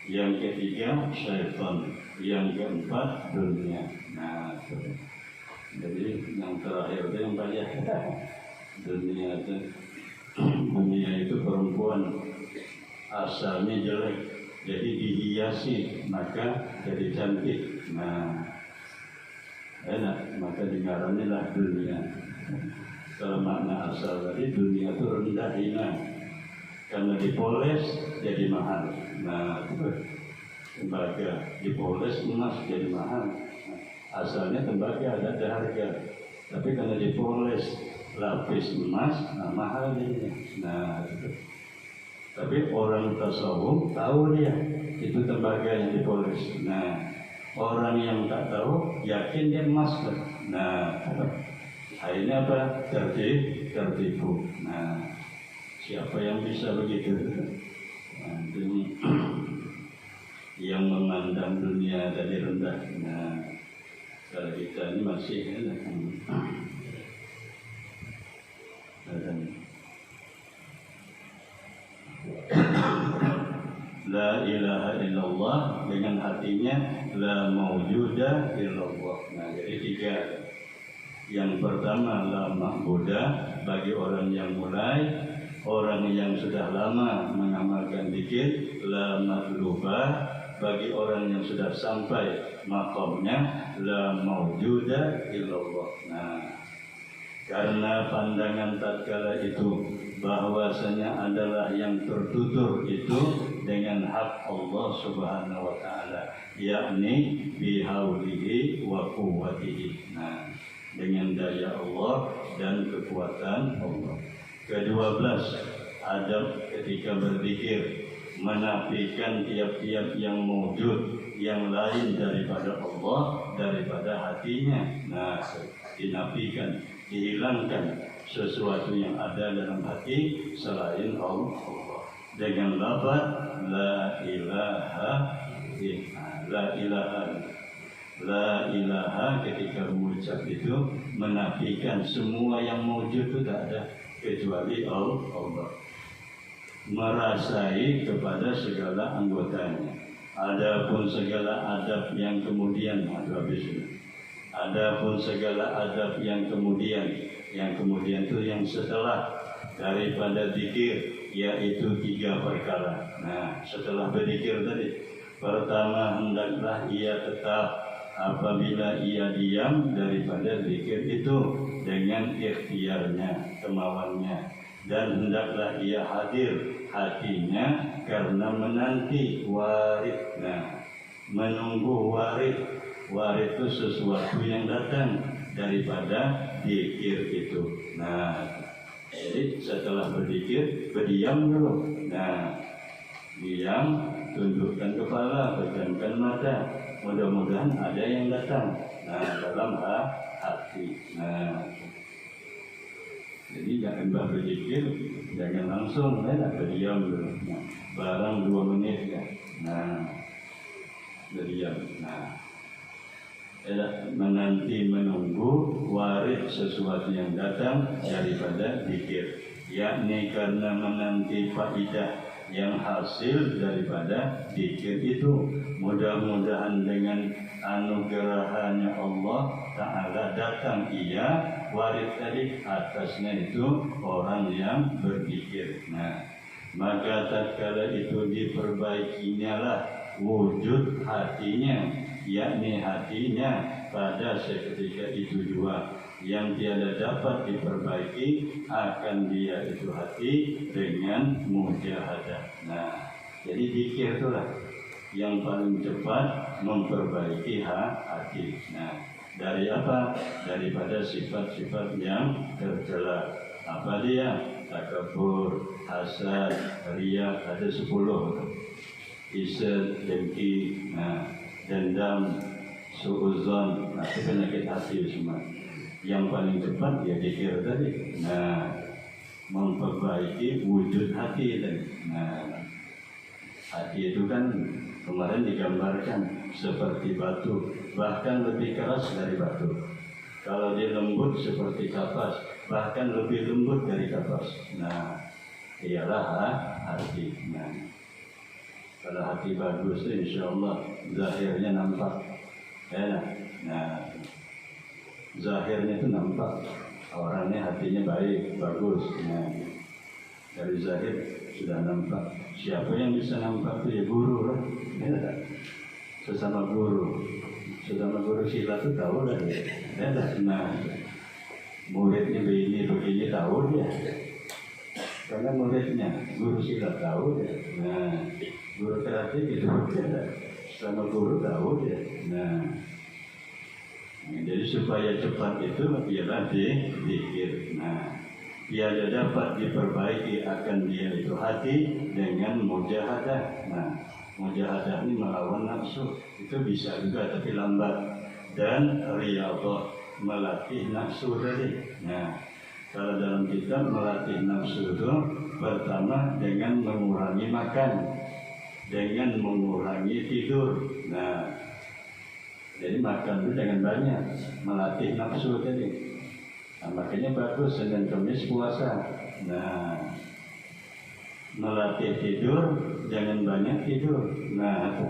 Yang ketiga syaitan. Yang keempat dunia. Nah, jadi yang terakhir itu yang banyak. Dunia itu perempuan asalnya jelek, jadi dihiasi maka jadi cantik. Nah, enak, maka dingaranya lah dunia. Kalau makna asal tadi dunia itu rendah hina, karena dipoles jadi mahal. Nah, tembaga dipoles emas jadi mahal. Asalnya tembaga ada harga, tapi karena dipoles lapis emas, mahal jadinya. Nah, tapi orang tasawuf tahu dia itu tembaga yang dipoles. Nah, orang yang tak tahu yakin dia emas kan. Nah, akhirnya apa? Tertipu. Nah, siapa yang bisa begitu? Nah, ini yang memandang dunia tadi rendah. Nah, kalau kita ini masih la ilaha illallah, dengan hatinya la mawjuda illallah. Nah, jadi 3. Yang pertama la ma'buda bagi orang yang mulai, orang yang sudah lama mengamalkan zikir. La matluba bagi orang yang sudah sampai makamnya. La mawjuda illallah. Nah, karena pandangan tatkala itu bahwasanya adalah yang tertutur itu dengan hak Allah Subhanahu wa taala, yakni bihaulihi wa quwwatihi. Nah, dengan daya Allah dan kekuatan Allah. Ke-12, adab ketika berzikir, menafikan tiap-tiap yang mewujud yang lain daripada Allah, daripada hatinya. Nah, dinafikan, dihilangkan sesuatu yang ada dalam hati selain Allah dengan lafaz la ilaha illallah. La ilaha ketika mengucap itu menafikan semua yang mewujud itu tak ada kecuali Allah. Merasai kepada segala anggotanya. Adapun segala adab yang kemudian adapun segala adab yang kemudian itu yang setelah daripada zikir, yaitu 3 perkara. Nah, setelah berzikir tadi, pertama hendaklah ia tetap apabila ia diam daripada zikir itu dengan ikhtiarnya, kemauannya, dan hendaklah ia hadir hatinya karena menanti warid. Nah, menunggu warid. Warid itu sesuatu yang datang daripada zikir itu. Nah, jadi setelah berzikir, berdiam dulu. Nah, diam, tundukkan kepala, pejamkan mata. Mudah-mudahan ada yang datang. Nah, dalam hati. Nah, jadi jangan berzikir, jangan langsung, berdiam dulu. Nah, barang 2 menit ya. Nah, berdiam. Nah, menanti menunggu warid sesuatu yang datang daripada zikir, yakni karena menanti faidah yang hasil daripada zikir itu. Mudah-mudahan dengan anugerahnya Allah Ta'ala datang ia warid tadi, atasnya itu orang yang berzikir. Nah, maka tatkala itu diperbaikinya lah wujud hatinya, yakni hatinya pada seketika itu juga yang tiada dapat diperbaiki akan dia itu hati dengan mujahadah. Nah, jadi zikir itulah yang paling cepat memperbaiki hati. Nah, dari apa? Daripada sifat-sifat yang tercela. Apa dia? Takabur, hasad, riya, ada 10. Isad, dengki, dendam, suuzon, itu penyakit hati semua. Yang paling cepat ya zikir tadi. Nah, memperbaiki wujud hati tadi. Nah, hati itu kan kemarin digambarkan seperti batu, bahkan lebih keras dari batu. Kalau dia lembut seperti kapas, bahkan lebih lembut dari kapas. Nah, ialah hati. Nah, kalau hati bagus, insya Allah zahirnya nampak. Nah, zahirnya itu nampak. Orangnya hatinya baik, bagus. Nah, dari zahir sudah nampak. Siapa yang bisa nampak itu ya guru lah. Sesama guru silat itu tahu lah dia. Nah, muridnya begini tahu dia. Karena muridnya guru silat tahu dia. Nah, guru karate gitu dia. Sama guru tahu dia. Nah, jadi supaya cepat itu ialah zikir. Nah, dia dapat diperbaiki akan dia itu hati dengan mujahadah. Nah, mujahadah ini melawan nafsu, itu bisa juga tapi lambat. Dan riyadhah, melatih nafsu tadi. Nah, kalau dalam kitab melatih nafsu itu pertama dengan mengurangi makan, dengan mengurangi tidur. Nah, jadi makan itu jangan banyak, melatih nafsu tadi. Nah, makanya bagus Senin Kamis puasa. Nah, melatih tidur, jangan banyak tidur. Nah,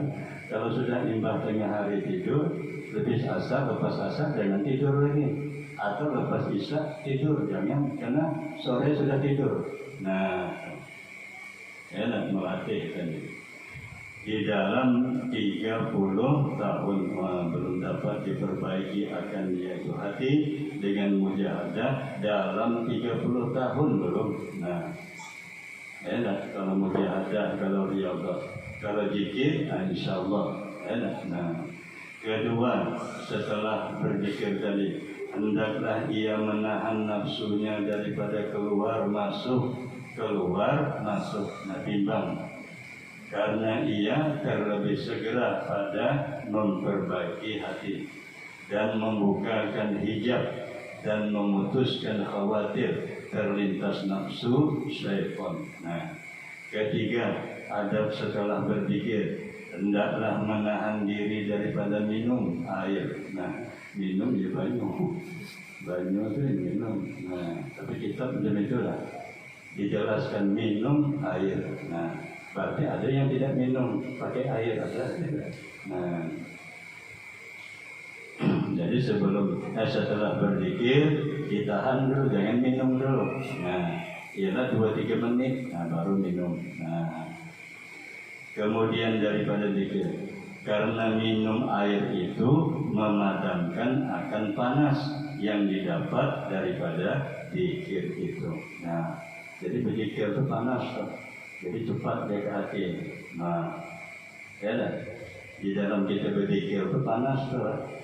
kalau sudah imbah tengah hari tidur, lebih asar, lepas asar jangan tidur lagi. Atau lepas isya tidur, jangan, karena sore sudah tidur. Nah, enak melatih tadi. Di dalam 30 tahun belum dapat diperbaiki akan yaitu hati dengan mujahadah dalam 30 tahun belum. Nah, enak kalau mujahadah, kalau riyadhah, kalau zikir, insyaallah enak. Nah, kedua, setelah berzikir tadi, hendaklah ia menahan nafsunya daripada keluar masuk. Nah, timbang. Karena ia terlebih segera pada memperbaiki hati dan membukakan hijab dan memutuskan khawatir terlintas nafsu syaitan. Nah, ketiga, adab setelah berzikir, hendaklah menahan diri daripada minum air. Nah, minum ya banyu itu minum. Nah, tapi kitab demikianlah dijelaskan minum air. Nah, berarti ada yang tidak minum pakai air, ada. Nah, jadi setelah berzikir ditahan dulu, jangan minum dulu. Nah, ialah 2-3 menit, nah baru minum. Nah, kemudian daripada zikir, karena minum air itu memadamkan akan panas yang didapat daripada zikir itu. Nah, jadi berzikir itu panas, jadi cepat dia ke hati. Nah, di dalam kita berzikir itu panas tuh.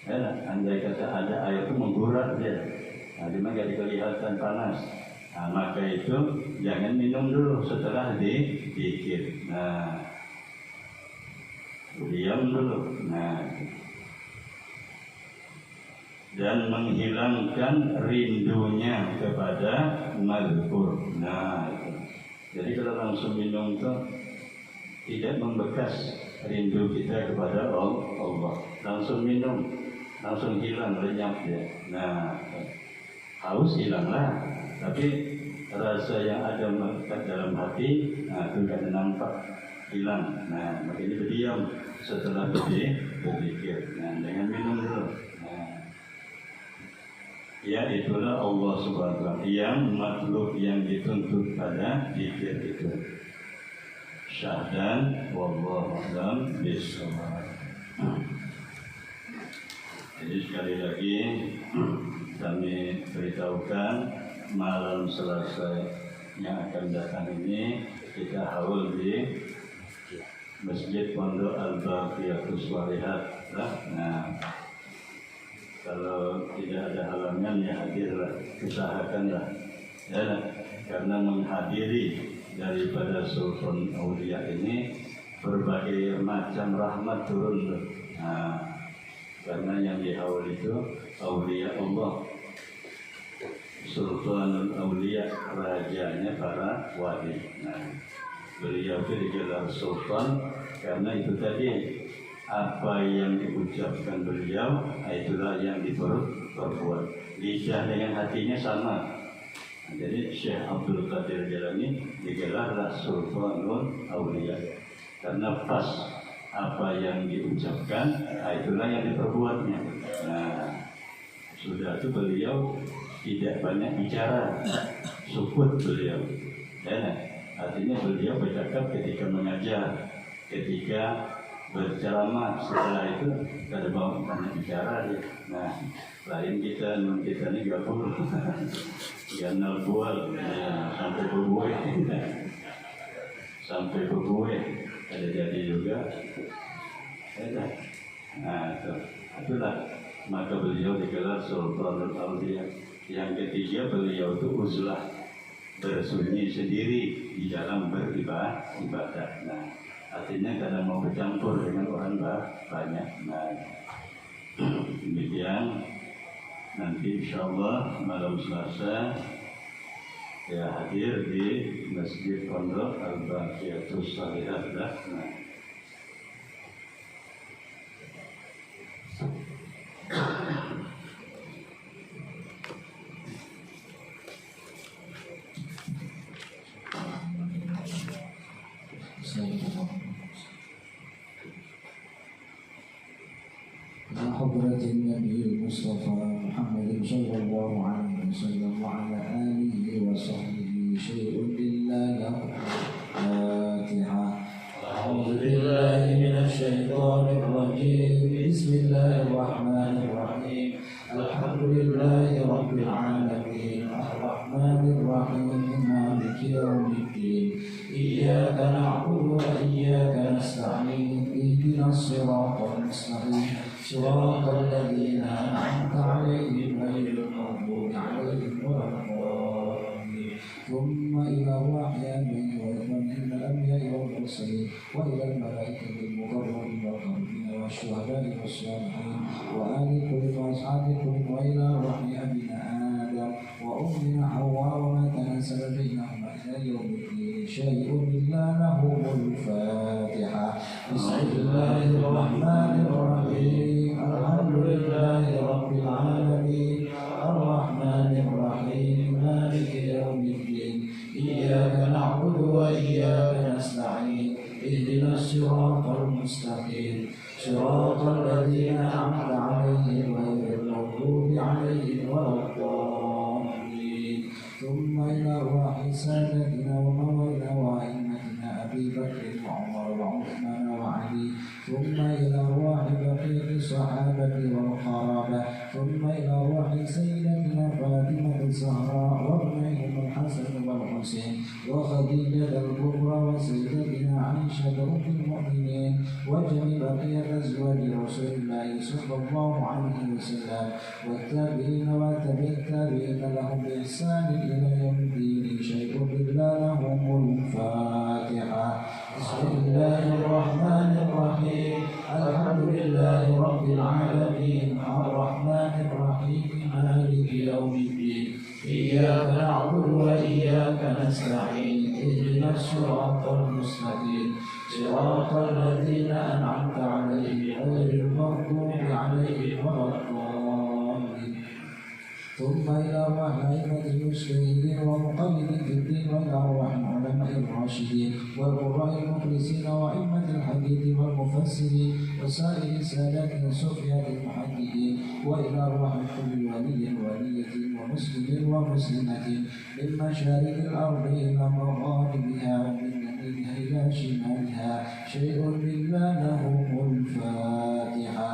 Andai kata ada air itu menggurat dia. Nah, dia nggak kelihatan panas. Nah, maka itu jangan minum dulu setelah dizikir. Nah, diam dulu. Nah, dan menghilangkan rindunya kepada mazkur. Nah, itu. Jadi kalau langsung minum itu tidak membekas rindu kita kepada Allah. Langsung minum, langsung hilang lenyap ya. Nah, haus hilanglah, tapi rasa yang ada melekat dalam hati, nah, itu tidak nampak hilang. Nah, makanya berdiam setelah berpikir. Nah, dengan minum dulu. Nah, ya itulah Allah Subhanahu wa Ta'ala yang makhluk yang dituntut pada zikir itu. Syahdan wallahu a'lam bishawab. Jadi sekali lagi kami beritahukan malam Selasa yang akan datang ini kita haul di Masjid Pondok Al-Baqiyatus Shalihat. Nah, kalau tidak ada halangan ya hadirlah, usahakanlah ya, karena menghadiri daripada Sultan Aulia ini berbagai macam rahmat turun. Nah, karena yang dihaul itu Aulia Allah, Sultanul Aulia, rajanya para wali. Nah, beliau itu digelar Sultan karena itu tadi apa yang diucapkan beliau, itulah yang diperbuat. Lidah dengan hatinya sama. Jadi Syekh Abdul Qadir Jailani digelarlah Sultanul Aulia karena pas apa yang diucapkan, itulah yang diperbuatnya. Nah, sudah itu beliau tidak banyak bicara, sukut beliau. Ya, artinya beliau bercakap ketika mengajar, ketika berceramah, setelah itu tidak ada banyak bicara ya. Nah, lain kita ini gabung ganal bual ya, sampai berbuih ada jadi juga. Nah, itulah maka beliau digelar Sultanul Aulia. Yang ketiga, beliau itu uzlah, bersunyi sendiri di dalam beribadah. Nah, artinya kadang mau bercampur dengan orang banyak. Nah, demikian nanti insyaallah malam Selasa ya hadir di Masjid Pondok Al-Baqiyatus Shalihat. Nah, حضرة النبي المصطفى محمد صلى الله عليه وسلم وعلى آله وصحبه شيء لله الفاتحة. أعوذ بالله من الشيطان الرجيم. بسم الله الرحمن الرحيم. الحمد لله رب العالمين الرحمن الرحيم مالك يوم الدين. إياك نعبد وإياك نستعين. اهدنا الصراط المستقيم صراط الذين أنعمت عليهم غير المغضوب عليهم ولا الضالين. ثم إلى الرحمن والإلى الأنبياء والمرسلين وإلى الملائكة المقربين والقربين والشهداء والصالحين وآل كل وأصحاب كل وإلى روح أبينا آدم وأمنا حواء وما تناسل بينهما إلى يوم الدين شيء إلا له الفاتحة. بسم الله الرحمن الرحيم. الحمد لله رب العالمين الرحمن الرحيم مالك يوم الدين. إياك نعبد وإياك نستعين. اهدنا الصراط المستقيم صراط الذين أنعمت عليهم غير المغضوب عليهم ولا الضالين. ثم إلى أرواح سادتنا ومولانا وأئمتنا أبي بكر وعمر وعثمان وعلي. ثم إلى أرواح بقية الصحابة والقرابة. ثم إلى أرواح سيدتنا فاطمة الزهراء وابنهم الحسن والحسين وخديجة الكبرى وسيدتنا عائشة أم المؤمنين وجميع بقية أزواج رسول الله صلى الله عليه وسلم والتابعين وتابع التابعين لهم بإحسان إلى يوم الدين شيء إلا لهم الفاتحة. بسم الله الرحمن الرحيم. الحمد لله رب العالمين الرحمن الرحيم مالك يوم الدين. إياك نعبد وإياك نستعين. اهدنا الصراط المستقيم صراط الذين أنعمت عليهم غير المغضوب عليهم ولا الضالين. ثم إلى أرواح أئمة المجتهدين ومقلدين في الدين، وإلى أرواح العلماء الراشدين والقراء المخلصين وأئمة الحديث والمفسرين وسائر سادات وصفيات المحدثين، وإلى أرواح كل ولي ولية ومسلم ومسلمة من مشارق الأرض إلى مغاربها ومن يمينها إلى شمالها. شيء لله لهم الفاتحة.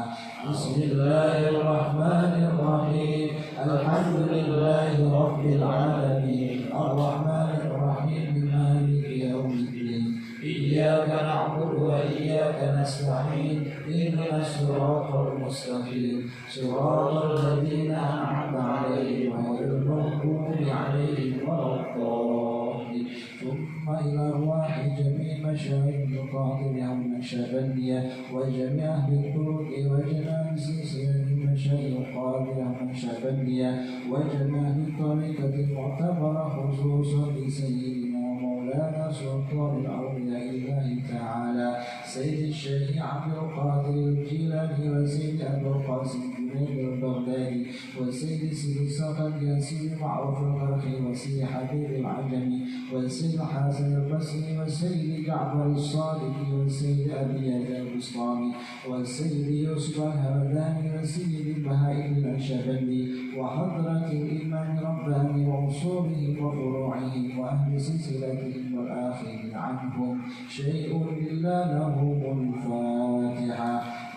بسم الله الرحمن الرحيم. الحمد لله رب العالمين الرحمن الرحيم مالك يوم الدين. إياك نعبد وإياك نستعين. اهدنا الصراط المستقيم صراط الذين أنعمت عليهم غير المغضوب عليهم ولا الضالين. ثم إلى أرواح جميع مشايخ القادرية والنشبندية وجميع أهل الطرق وجميع سلسلة مشايخ القادرية والنشبندية وجميع أهل الطريقة المعتبرة، خصوصا لسيدنا مولانا سلطان الأولياء الله تعالى سيد الشيخ عبد القادر الجيلاني وسيد أبو القاسم جنيد البغدادي وسيد سيدي سقط ياسين معروف الغرقي وسيد حبيب العجمي وسيد حسن البصري وسيد جعفر الصادق وسيد أبي البسطامي وسيد يوسف الهمداني وسيد البهائي الشبندي وحضرة الإمام رباني وأصوله وفروعه وأهل سلسلتهم والآخرين عنهم. شيء لله لهم الفاتحة.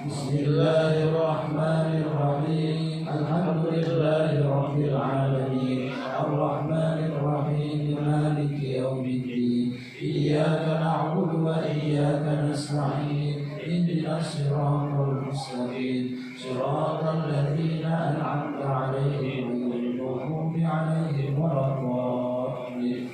بسم الله الرحمن الرحيم. الحمد لله رب العالمين الرحمن الرحيم مالك يوم الدين. إياك نعبد وإياك نستعين. اهدنا الصراط المستقيم صراط الذين أنعمت عليهم غير المغضوب عليهم ولا الضالين.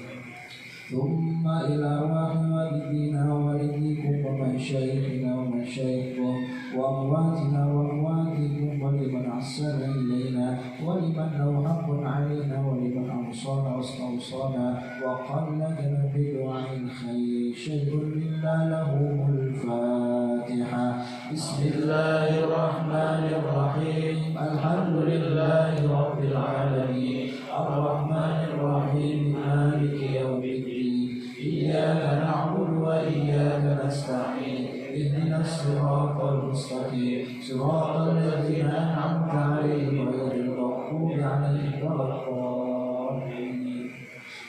ثم إلى أرواح والدينا ووالديكم ومشايخنا ومشايخكم وأمواتنا وأمواتكم ولمن أحسن إلينا ولمن له حق علينا ولمن أوصانا واستوصانا وقلدنا بدعاء الخير. شيء لله لهم الفاتحة. بسم الله الرحمن الرحيم. الحمد لله رب العالمين الرحمن الرحيم مالك يوم الدين. إياك نعبد وإياك نستعين. اهدنا الصراط المستقيم صراط الذين أنعمت عليهم غير المغضوب عليهم ولا الضالين.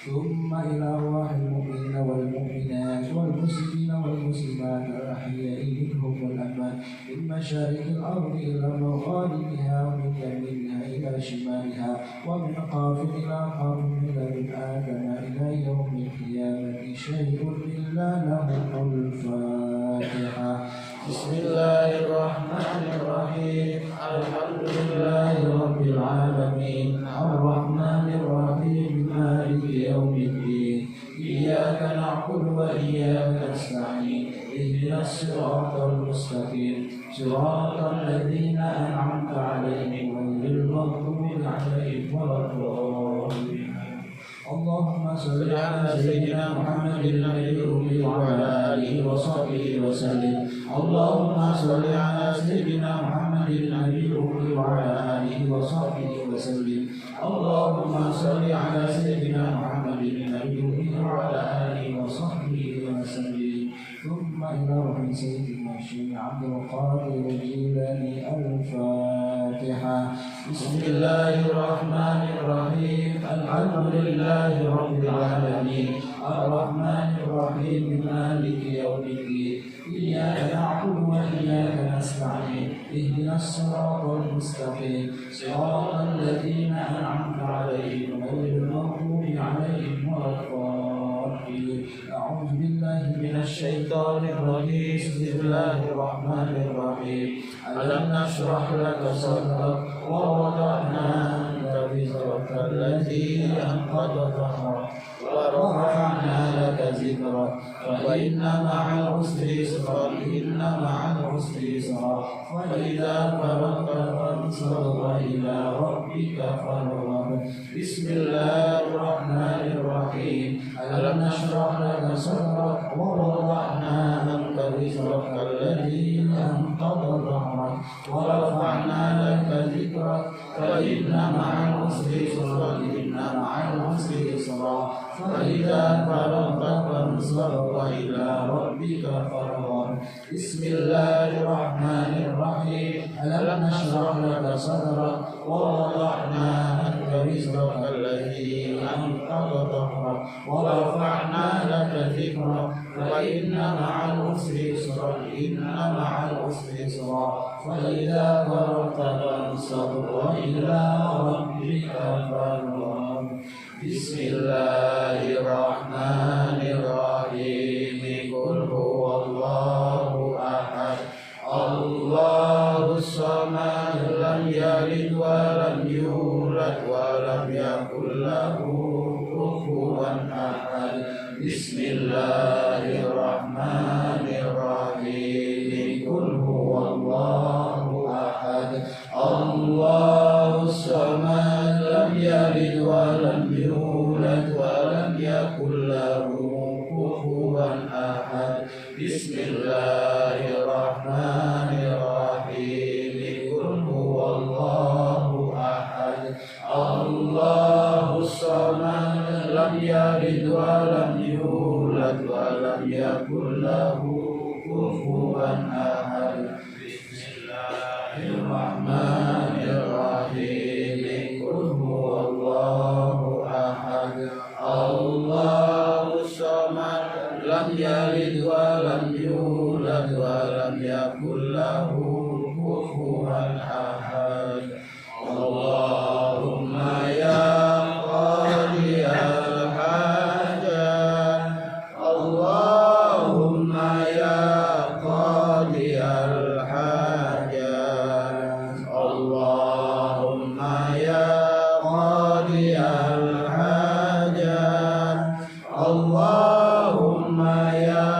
ثم إلى أرواح المؤمنين والمؤمنات والمسلمين والمسلمات الأحياء منهم والأموات من مشارق الأرض إلى مغاربها ومن يمينها إلى شمالها ومن قاف إلى قاف من آدم إلى يوم القيامة. شيء لله لهم الفاتحة. بسم الله الرحمن الرحيم. الحمد لله رب العالمين الرحمن الرحيم مالك يوم الدين. إياك نعبد وإياك نستعين. اهدنا الصراط المستقيم صراط الذين أنعمت عليهم غير المغضوب عليهم ولا الضالين. اللهم صل على سيدنا محمد النبي الأمي وعلى آله وصحبه وسلم. اللهم صل على سيدنا محمد النبي الأمي وعلى آله وصحبه وسلم. اللهم صل على سيدنا محمد النبي الأمي وعلى آله وصحبه وسلم. ثم إلى روح سيدنا الشيخ عبد القادر الجيلاني الفاتحة. بسم الله الرحمن الرحيم. الحمد لله رب العالمين الرحمن الرحيم مالك يوم الدين. إياك نعبد وإياك نستعين. اهدنا الصراط المستقيم صراط الذين أنعمت عليهم غير المغضوب عليهم ولا الضالين. أعوذ بالله من الشيطان الرجيم. بسم الله الرحمن الرحيم. ألم نشرح لك صدرك ووضعنا عنك وزرك الذي أنقض ظهرك ورفعنا لك ذكرك ذكرك فإن مع العسر يسرا إن مع العسر يسرا فإذا فرغت فانصب وإلى ربك فارغب بسم الله الرحمن الرحيم ألم نشرح لك صدرك ووضعنا عنك وزرك الذي أنقض ظهرك ورفعنا لك ذكرك فإن مع العسر يسرا إن مع العسر يسرا فإذا فرغت فانصب وإلى ربك فارغب بسم الله الرحمن الرحيم ألم نشرح لك صدرك ووضعنا عنك وزرك الذي أنقض ظهرك ورفعنا لك ذكرك فإن مع العسر يسرا إن مع العسر يسرا فإذا فرغت فانصب وإلى ربك فارغب بسم الله الرحمن الرحيم قل هو الله أحد الله الصمد لم يلد ولم يولد ولم يكن له كفوا أحد بسم الله الرحمن الرحيم قل هو الله أحد الله الصمد لم يلد ولم يولد ولم يكن له كفوا أحد بسم الله الرحمن الرحيم قل هو الله أحد الله الصمد لم يلد ولم يولد ولم يكن له كفوا أحد بسم الله الرحمن الرحيم قل هو الله أحد الله الصمد لم يلد ولم يولد ولم يكن له كفوا أحد اللهم يا قاضي الحاجات اللهم يا قاضي الحاجات اللهم يا قاضي الحاجات اللهم يا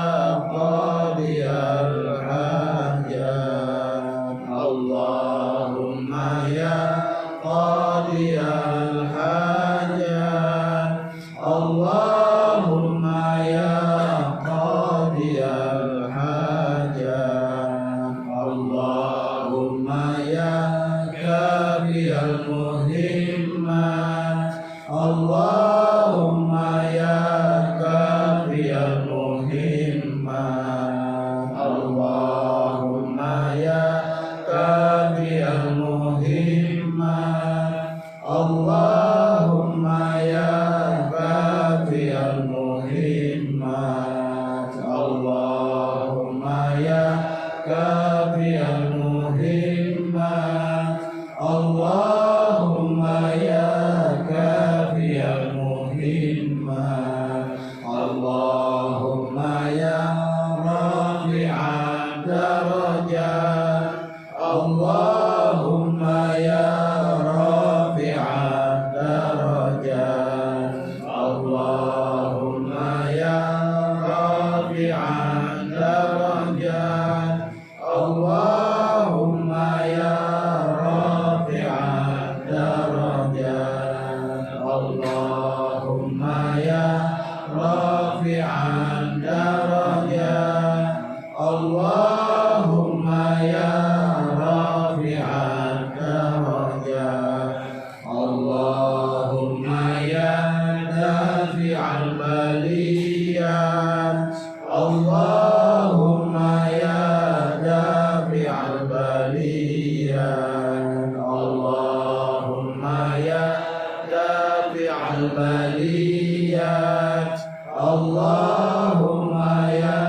قاضي الحاجات اللهم يا قاضي الحاجات اللهم يا قاضي الحاجات اللهم يا كافي المهمات اللهم يا كافي المهمات اللهم يا كافي المهمات اللهم يا كافي المهمات اللهم يا كافي المهمات اللهم يا كافي المهمات اللهم يا رافع الدرجات اللهم يا رافع الدرجات اللهم يا رافع الدرجات اللهم يا رافع الدرجات اللهم يا رافع الدرجات اللهم يا رافع الدرجات اللهم يا دافع البليات اللهم يا دافع البليات اللهم يا دافع البليات اللهم يا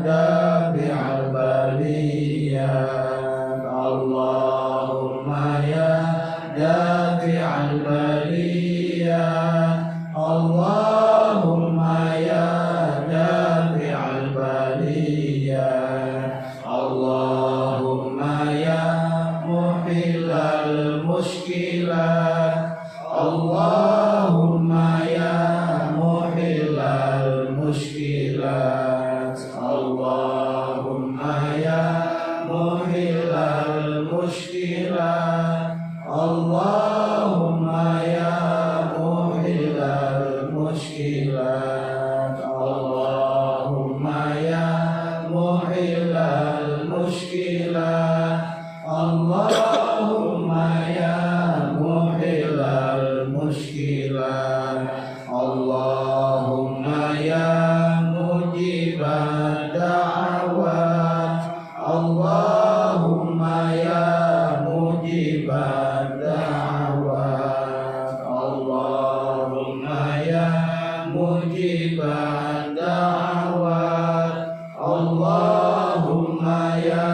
دافع البليات اللهم يا دافع البليات اللهم يا دافع البليات اللهم يا محل المشكلات اللهم يا محل المشكلات الدعوات اللهم يا مجيب الدعوات اللهم يا مجيب الدعوات اللهم يا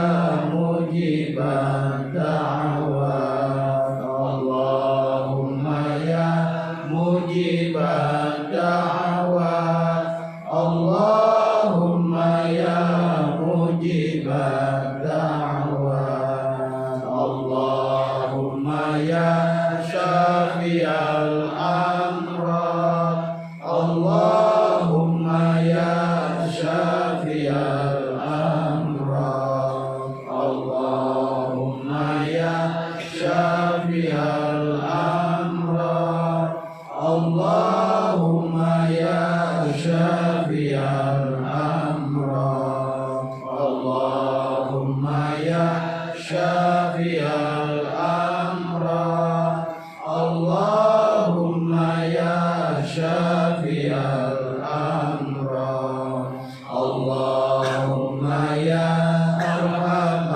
مجيب الدعوات اللهم يا مجيب الدعوات اللهم يا مجيب الدعوات اللهم يا شافي الأمراض اللهم يا شافي الأمراض اللهم يا شافي الأمراض اللهم يا شافي الأمراض اللهم يا شافي الأمراض اللهم يا شافي الأمراض اللهم يا أرحم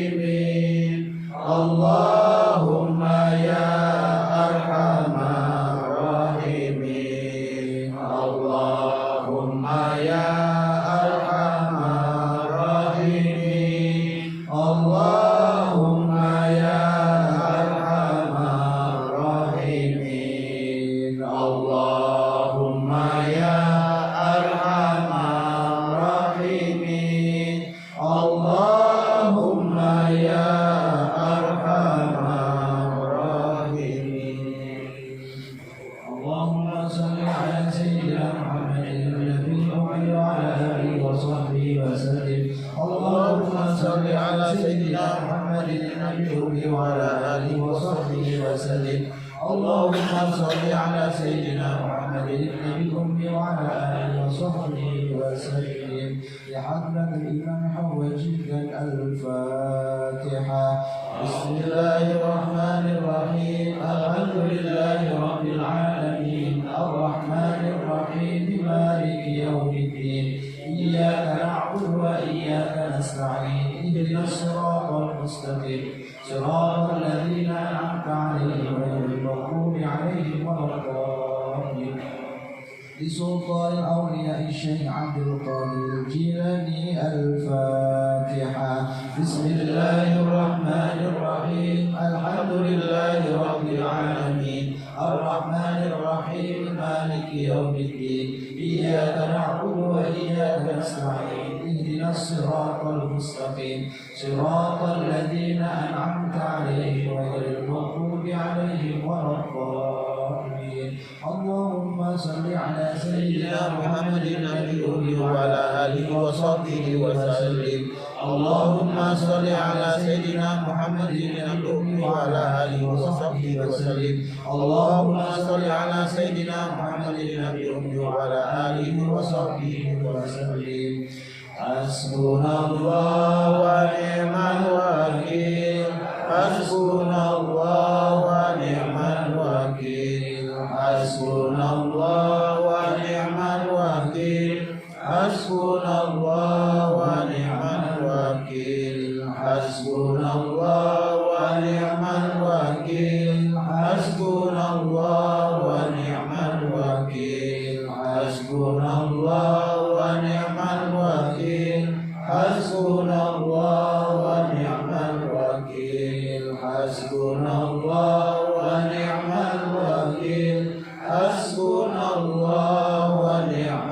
الراحمين اللهم يا أرحم الراحمين اللهم يا أرحم الراحمين اللهم يا أرحم الراحمين اللهم يا أرحم الراحمين اللهم يا أرحم الراحمين اللهم صل على سيدنا محمد النبي الأمي وعلى آله وصحبه وسلم اللهم صل على سيدنا محمد النبي الأمي وعلى آله وصحبه وسلم اللهم صل على سيدنا محمد النبي الأمي وعلى آله وصحبه وسلم لحضرة الإمام حول جدا الفاتحة بسم الله الرحمن الرحيم الحمد لله رب العالمين الرحمن الرحيم مالك يوم الدين إياك نعبد وإياك نستعين اهدنا الصراط المستقيم صراط الذين أنعمت عليهم غير المغضوب عليهم ولا الضالين بسلطان الأولياء الشيخ عبد القادر الجيلاني الفاتحة بسم الله الرحمن الرحيم الحمد لله رب العالمين الرحمن الرحيم مالك يوم الدين إياك نعبد وإياك نستعين اهدنا الصراط المستقيم صراط الذين أنعمت عليهم غير المغضوب عليهم ولا الضالين اللهم صل على سيدنا محمد النبي وعلى آله وصحبه وسلم اللهم صل على سيدنا محمد النبي وعلى آله وصحبه وسلم اللهم صل على سيدنا محمد النبي وعلى آله وصحبه وسلم حسبنا الله ونعم الوكيل حسبنا الله ونعم الوكيل حسبنا الله ونعم الوكيل حسبنا الله ونعم الوكيل حسبنا الله ونعم الوكيل حسبنا الله ونعم الوكيل حسبنا الله ونعم الوكيل حسبنا الله ونعم الوكيل حسبنا الله ونعم الوكيل حسبنا الله ونعم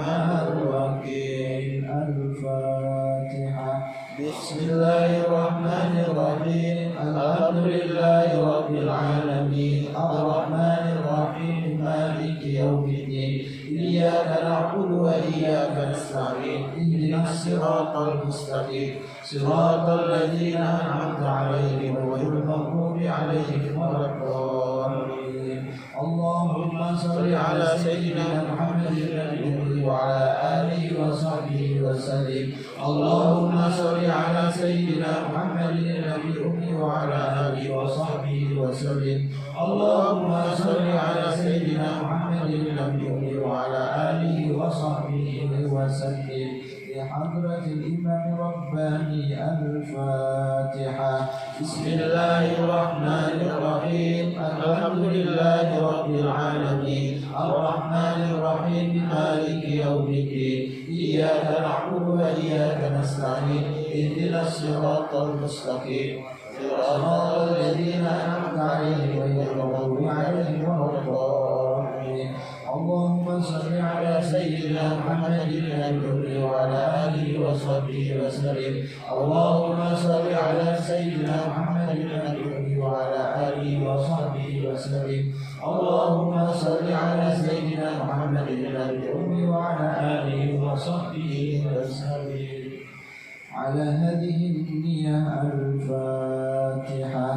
الوكيل الفاتحة بسم الله الرحمن الرحيم الحمد لله رب العالمين الرحمن الرحيم مالك يوم الدين إياك نعبد وإياك نستعين اهدنا الصراط المستقيم صراط الذين أنعمت عليهم غير المغضوب عليهم ولا الضالين اللهم صل على سيدنا محمد النبي وعلى آله وصحبه وسلم اللهم صل على سيدنا محمد النبي وعلى آله وصحبه وسلم اللهم صل على سيدنا محمد النبي وعلى آله وصحبه وسلم. لحضرة الإمام رباني الفاتحة. بسم الله الرحمن الرحيم. الحمد لله رب العالمين الرحمن الرحيم مالك يوم الدين. إياك نعبد وإياك نستعين. اهدنا الصراط المستقيم صراط الذين أنعمت عليهم غير المغضوب عليهم ولا الضالين. اللهم صل على سيدنا محمد النبي وعلى آله وصحبه وسلم. اللهم صل على سيدنا محمد النبي وعلى آله وصحبه وسلم. اللهم صل على سيدنا محمد النبي وعلى آله وصحبه وسلم. على هذه النية الفاتحة.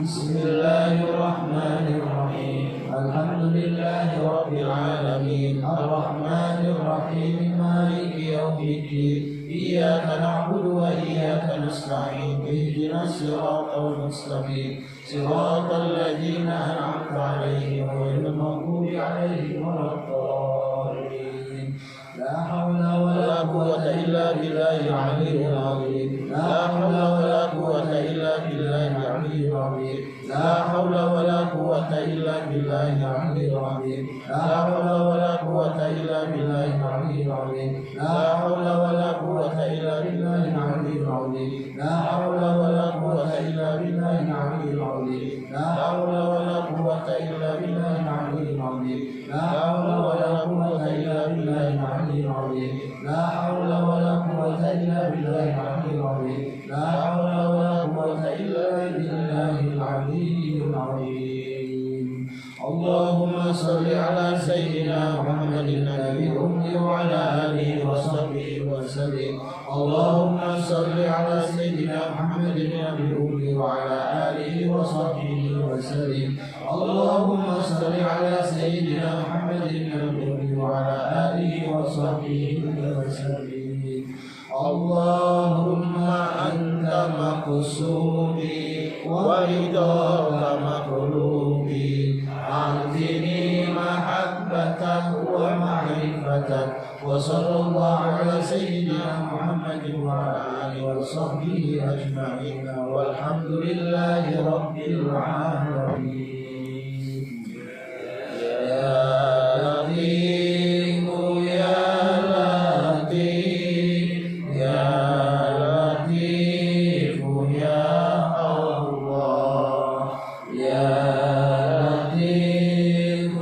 بسم الله الرحمن الرحيم. الحمد لله رب العالمين الرحمن الرحيم مالك يوم الدين. إياك نعبد وإياك نستعين. اهدنا الصراط المستقيم صراط الذين أنعمت عليهم غير المغضوب عليهم ولا الضالين. لا حول ولا قوة إلا بالله العلي العظيم. لا حول ولا قوة إلا بالله العلي العظيم. لا حول ولا قوة إلا بالله العلي العظيم. لا حول ولا قوة إلا بالله العلي العظيم. لا حول ولا قوة إلا بالله العلي العظيم. لا حول ولا قوة إلا بالله العلي العظيم. لا حول ولا قوة إلا بالله العلي العظيم. لا حول ولا قوة إلا بالله العلي العظيم. لا حول ولا قوة إلا بالله العلي العظيم. لا حول ولا قوة إلا بالله العلي العظيم. اللهم صل على سيدنا محمد النبي الأمي وعلى آله وصحبه وسلم. اللهم صل على سيدنا محمد النبي الأمي وعلى آله وصحبه وسلم. اللهم صل على سيدنا محمد النبي الأمي وعلى آله وصحبه وسلم. اللهم أنت مقصودي ورضاك مطلوبي. أعطني محبتك ومعرفتك. وصلى الله على سيدنا محمد وعلى آله وصحبه أجمعين والحمد لله رب العالمين. يا لطيف يا لطيف يا لطيف يا الله. يا لطيف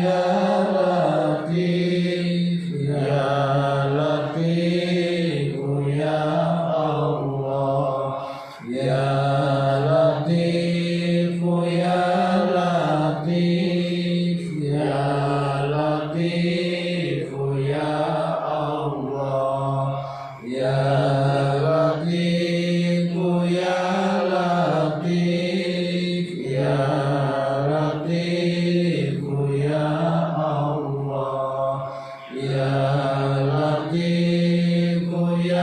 يا لطيف يا لطيف يا الله. يا لطيف يا لطيف يا لطيف يا الله. يا لطيف يا لطيف يا لطيف يا الله. يا لطيف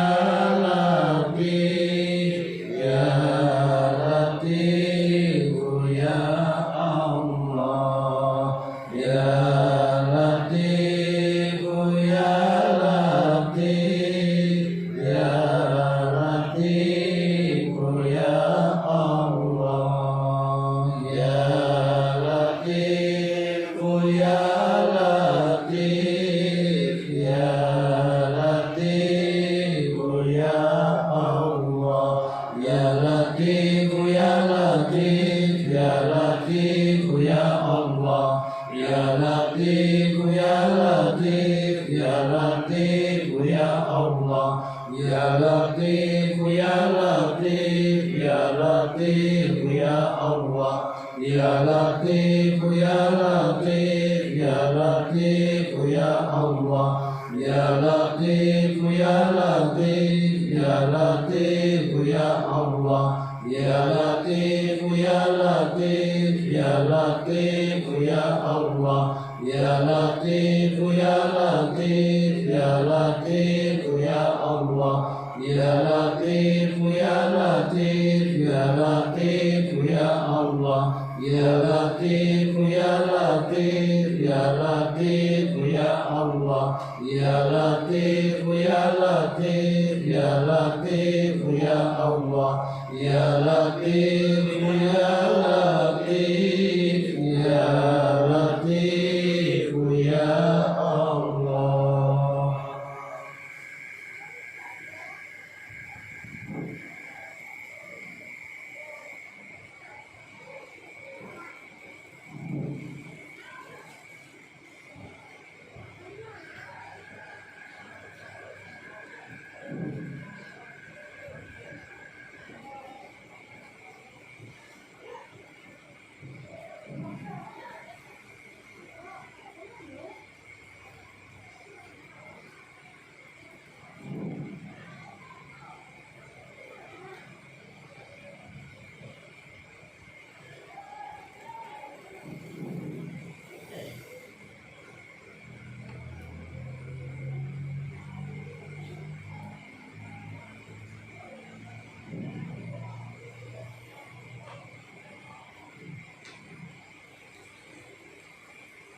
يا لطيف يا لطيف يا الله. يا لطيف يا لطيف يا لطيف يا الله. يا لطيف يا لطيف يا لطيف يا الله. يا لطيف يا لطيف يا لطيف يا الله. يا لطيف يا لطيف يا لطيف يا الله. يا لطيف يا لطيف يا لطيف يا الله. يا لطيف يا لطيف يا لطيف يا الله. يا لطيف يا لطيف يا لطيف يا الله. يا لطيف يا لطيف يا لطيف يا الله. يا لطيف يا لطيف يا لطيف يا الله. يا لطيف يا لطيف يا لطيف يا الله. يا لطيف يا لطيف يا لطيف يا الله. يا Latif ya Latif ya Latif ya Allah ya Latif ya Latif ya Latif ya Allah.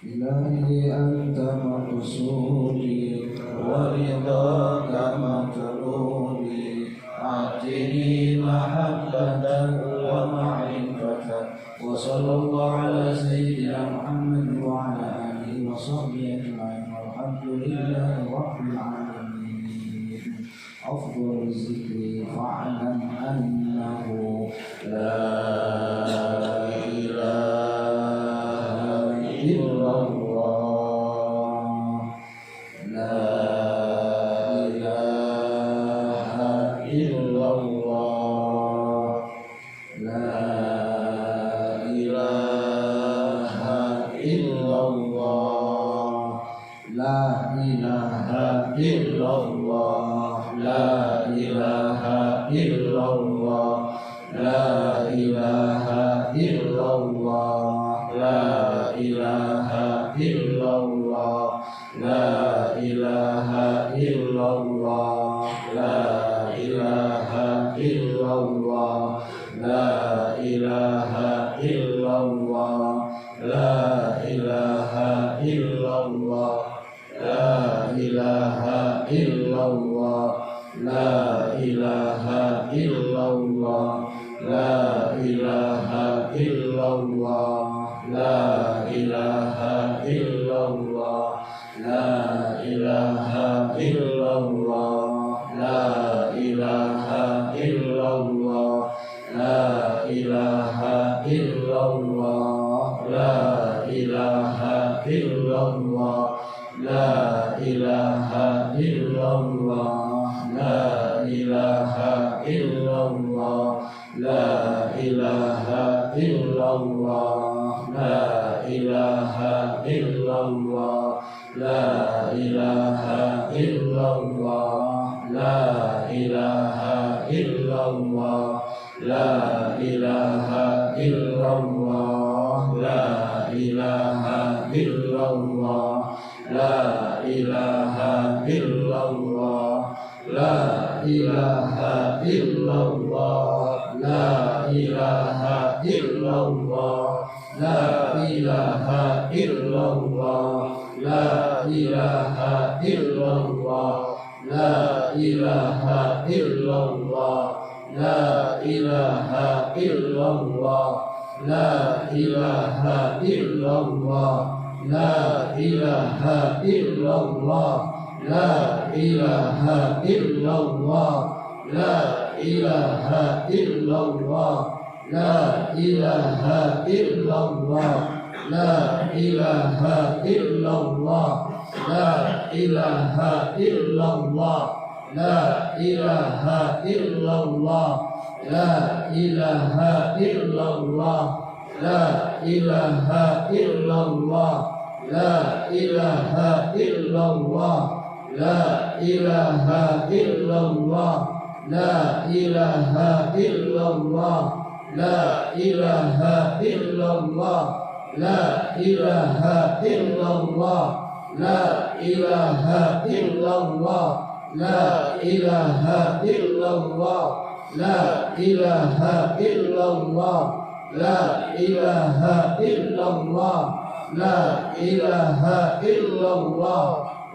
إلهي أنت مقصودي ورضاك مطلوبي أعطني محبة ومعرفة وصلى الله على سيدنا محمد وعلى آله وصحبه أجمعين والحمد لله رب العالمين. أفضل الذكر فاعلم أنه لا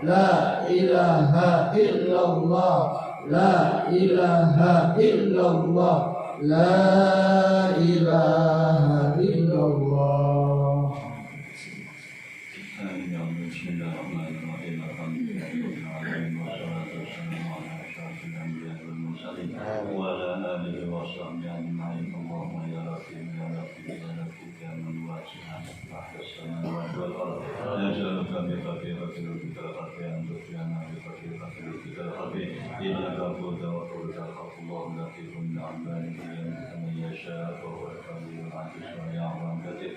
La ilaha illallah, la ilaha illallah, la ilaha illallah. Bismillahirrahmanirrahim. Alhamdulillahirrahmanirrahim. Wassalatu wassalamu ala asyrafil anbiya'i wal mursalin wa ala alihi wa sahbihi ajma'in. Allahumma ya Rabbi ya Rabbi ya Rabbi ya man wasi'a ahdas samawati wal ardh. Nas'aluka bi khati'atil kitabati an tusyana bi khati'atil kitabati innaka qulta wa qulta Allahu latifun bi'ibadihi man yasha'u wa yaqdiru wa ya'lamu katsir.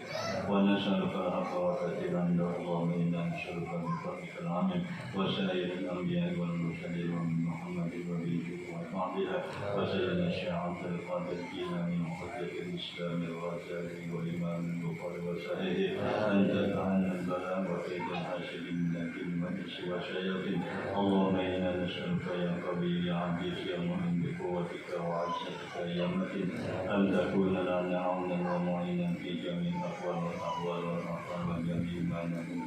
Wa nas'aluka al-haqqa wa katiran Allahumma inna nas'aluka min fadlika al-'azim wa sayyidil anbiya'i wal mursalin wa min Muhammadin wa bihi wa fadlihi wa sayyidina Syekh al-Qadir Jilani wa hujjatul Islam al-Ghazali wa imam al-Bukhari wa sahihi anta ta'ala al-bala wa qaidul hasidin lakin wa isi wa syayatin. Allahumma inna nas'aluka ya qawi ya aziz ya mu'min bi quwwatika wa 'izzatika ya matin an takuna lana 'aunan wa mu'inan fi jami'il aqwal wal ahwal wal af'al wa jami'i ma nahnu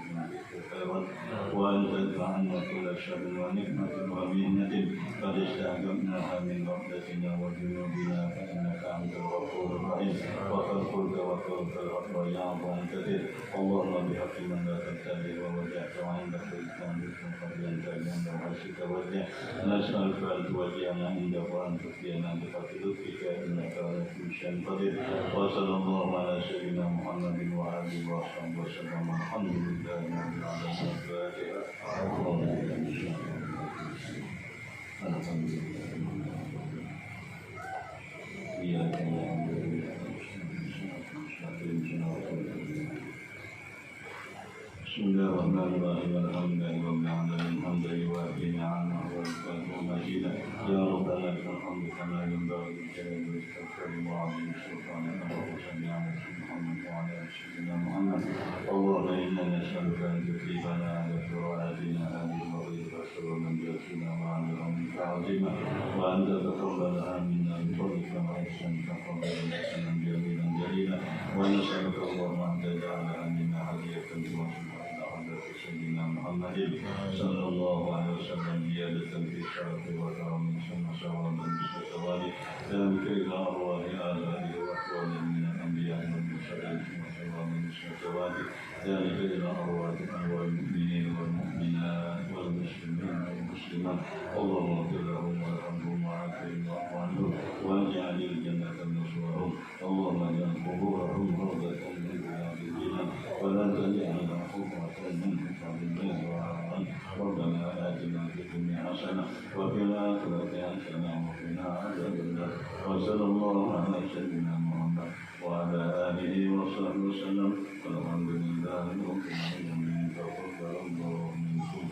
وأن تدفع عنا كل شر ونعمة ومنة قد استعجبناها من غفلتنا وذنوبنا فإنك أنت الغفور الرحيم وقد قلت وقلت الحق يا عفو كثير. اللهم بحق من لا تبتلي ووجهت عندك الإسلام باسم قبلا تجعل وحشك وجه نسألك أن توجهنا عندك وأن تفتينا بحق لطفك إنك على كل شيء قدير. وصلى الله على سيدنا محمد وآله وصحبه وسلم. الحمد لله رب العالمين. Bismillahirrahmanirrahim. Alhamdulillahi rabbil alamin. Hamdan yuwafi ni'amahu wa yukafi'u mazidah. Ya Rabbana lakal hamdu kama yanbaghi li jalali wajhika wa 'azimi sultanika. Allahumma salli ala Muhammad wa ala ali sayyidina Muhammad. Allahumma inna nas'aluka an tuqibana ala qira'atina hadhihi al-wazifah wa man yasina wa 'ala amrika 'azima wa anta taqabbala minna bi fadlika wa ihsanika fadlan hasanan jamilan jalila wa nas'aluka Allahumma an taj'alana minna hadiyatan wa سيدنا محمد صلى الله عليه وسلم زيادة في الشرف والكرم ثم سواء مثل سواد ذلك إلى أرواح آبائه وأخوانه من الأنبياء والمرسلين ثم سواء مثل سواد ذلك إلى أرواح أنواع المؤمنين والمؤمنات والمسلمين والمسلمات. اللهم اغفر لهم وارحمهم وعافهم واعف عنهم واجعل الجنة نصورهم. اللهم اجعل قبورهم روضة من رياض الجنة ولا تجعلها حفرة من ربنا آتنا في الدنيا حسنة وفي الآخرة حسنة وقنا عذاب النار. وصلى الله على سيدنا محمد وعلى آله وصحبه وسلم. والحمد لله رب العالمين. تقبل الله منكم.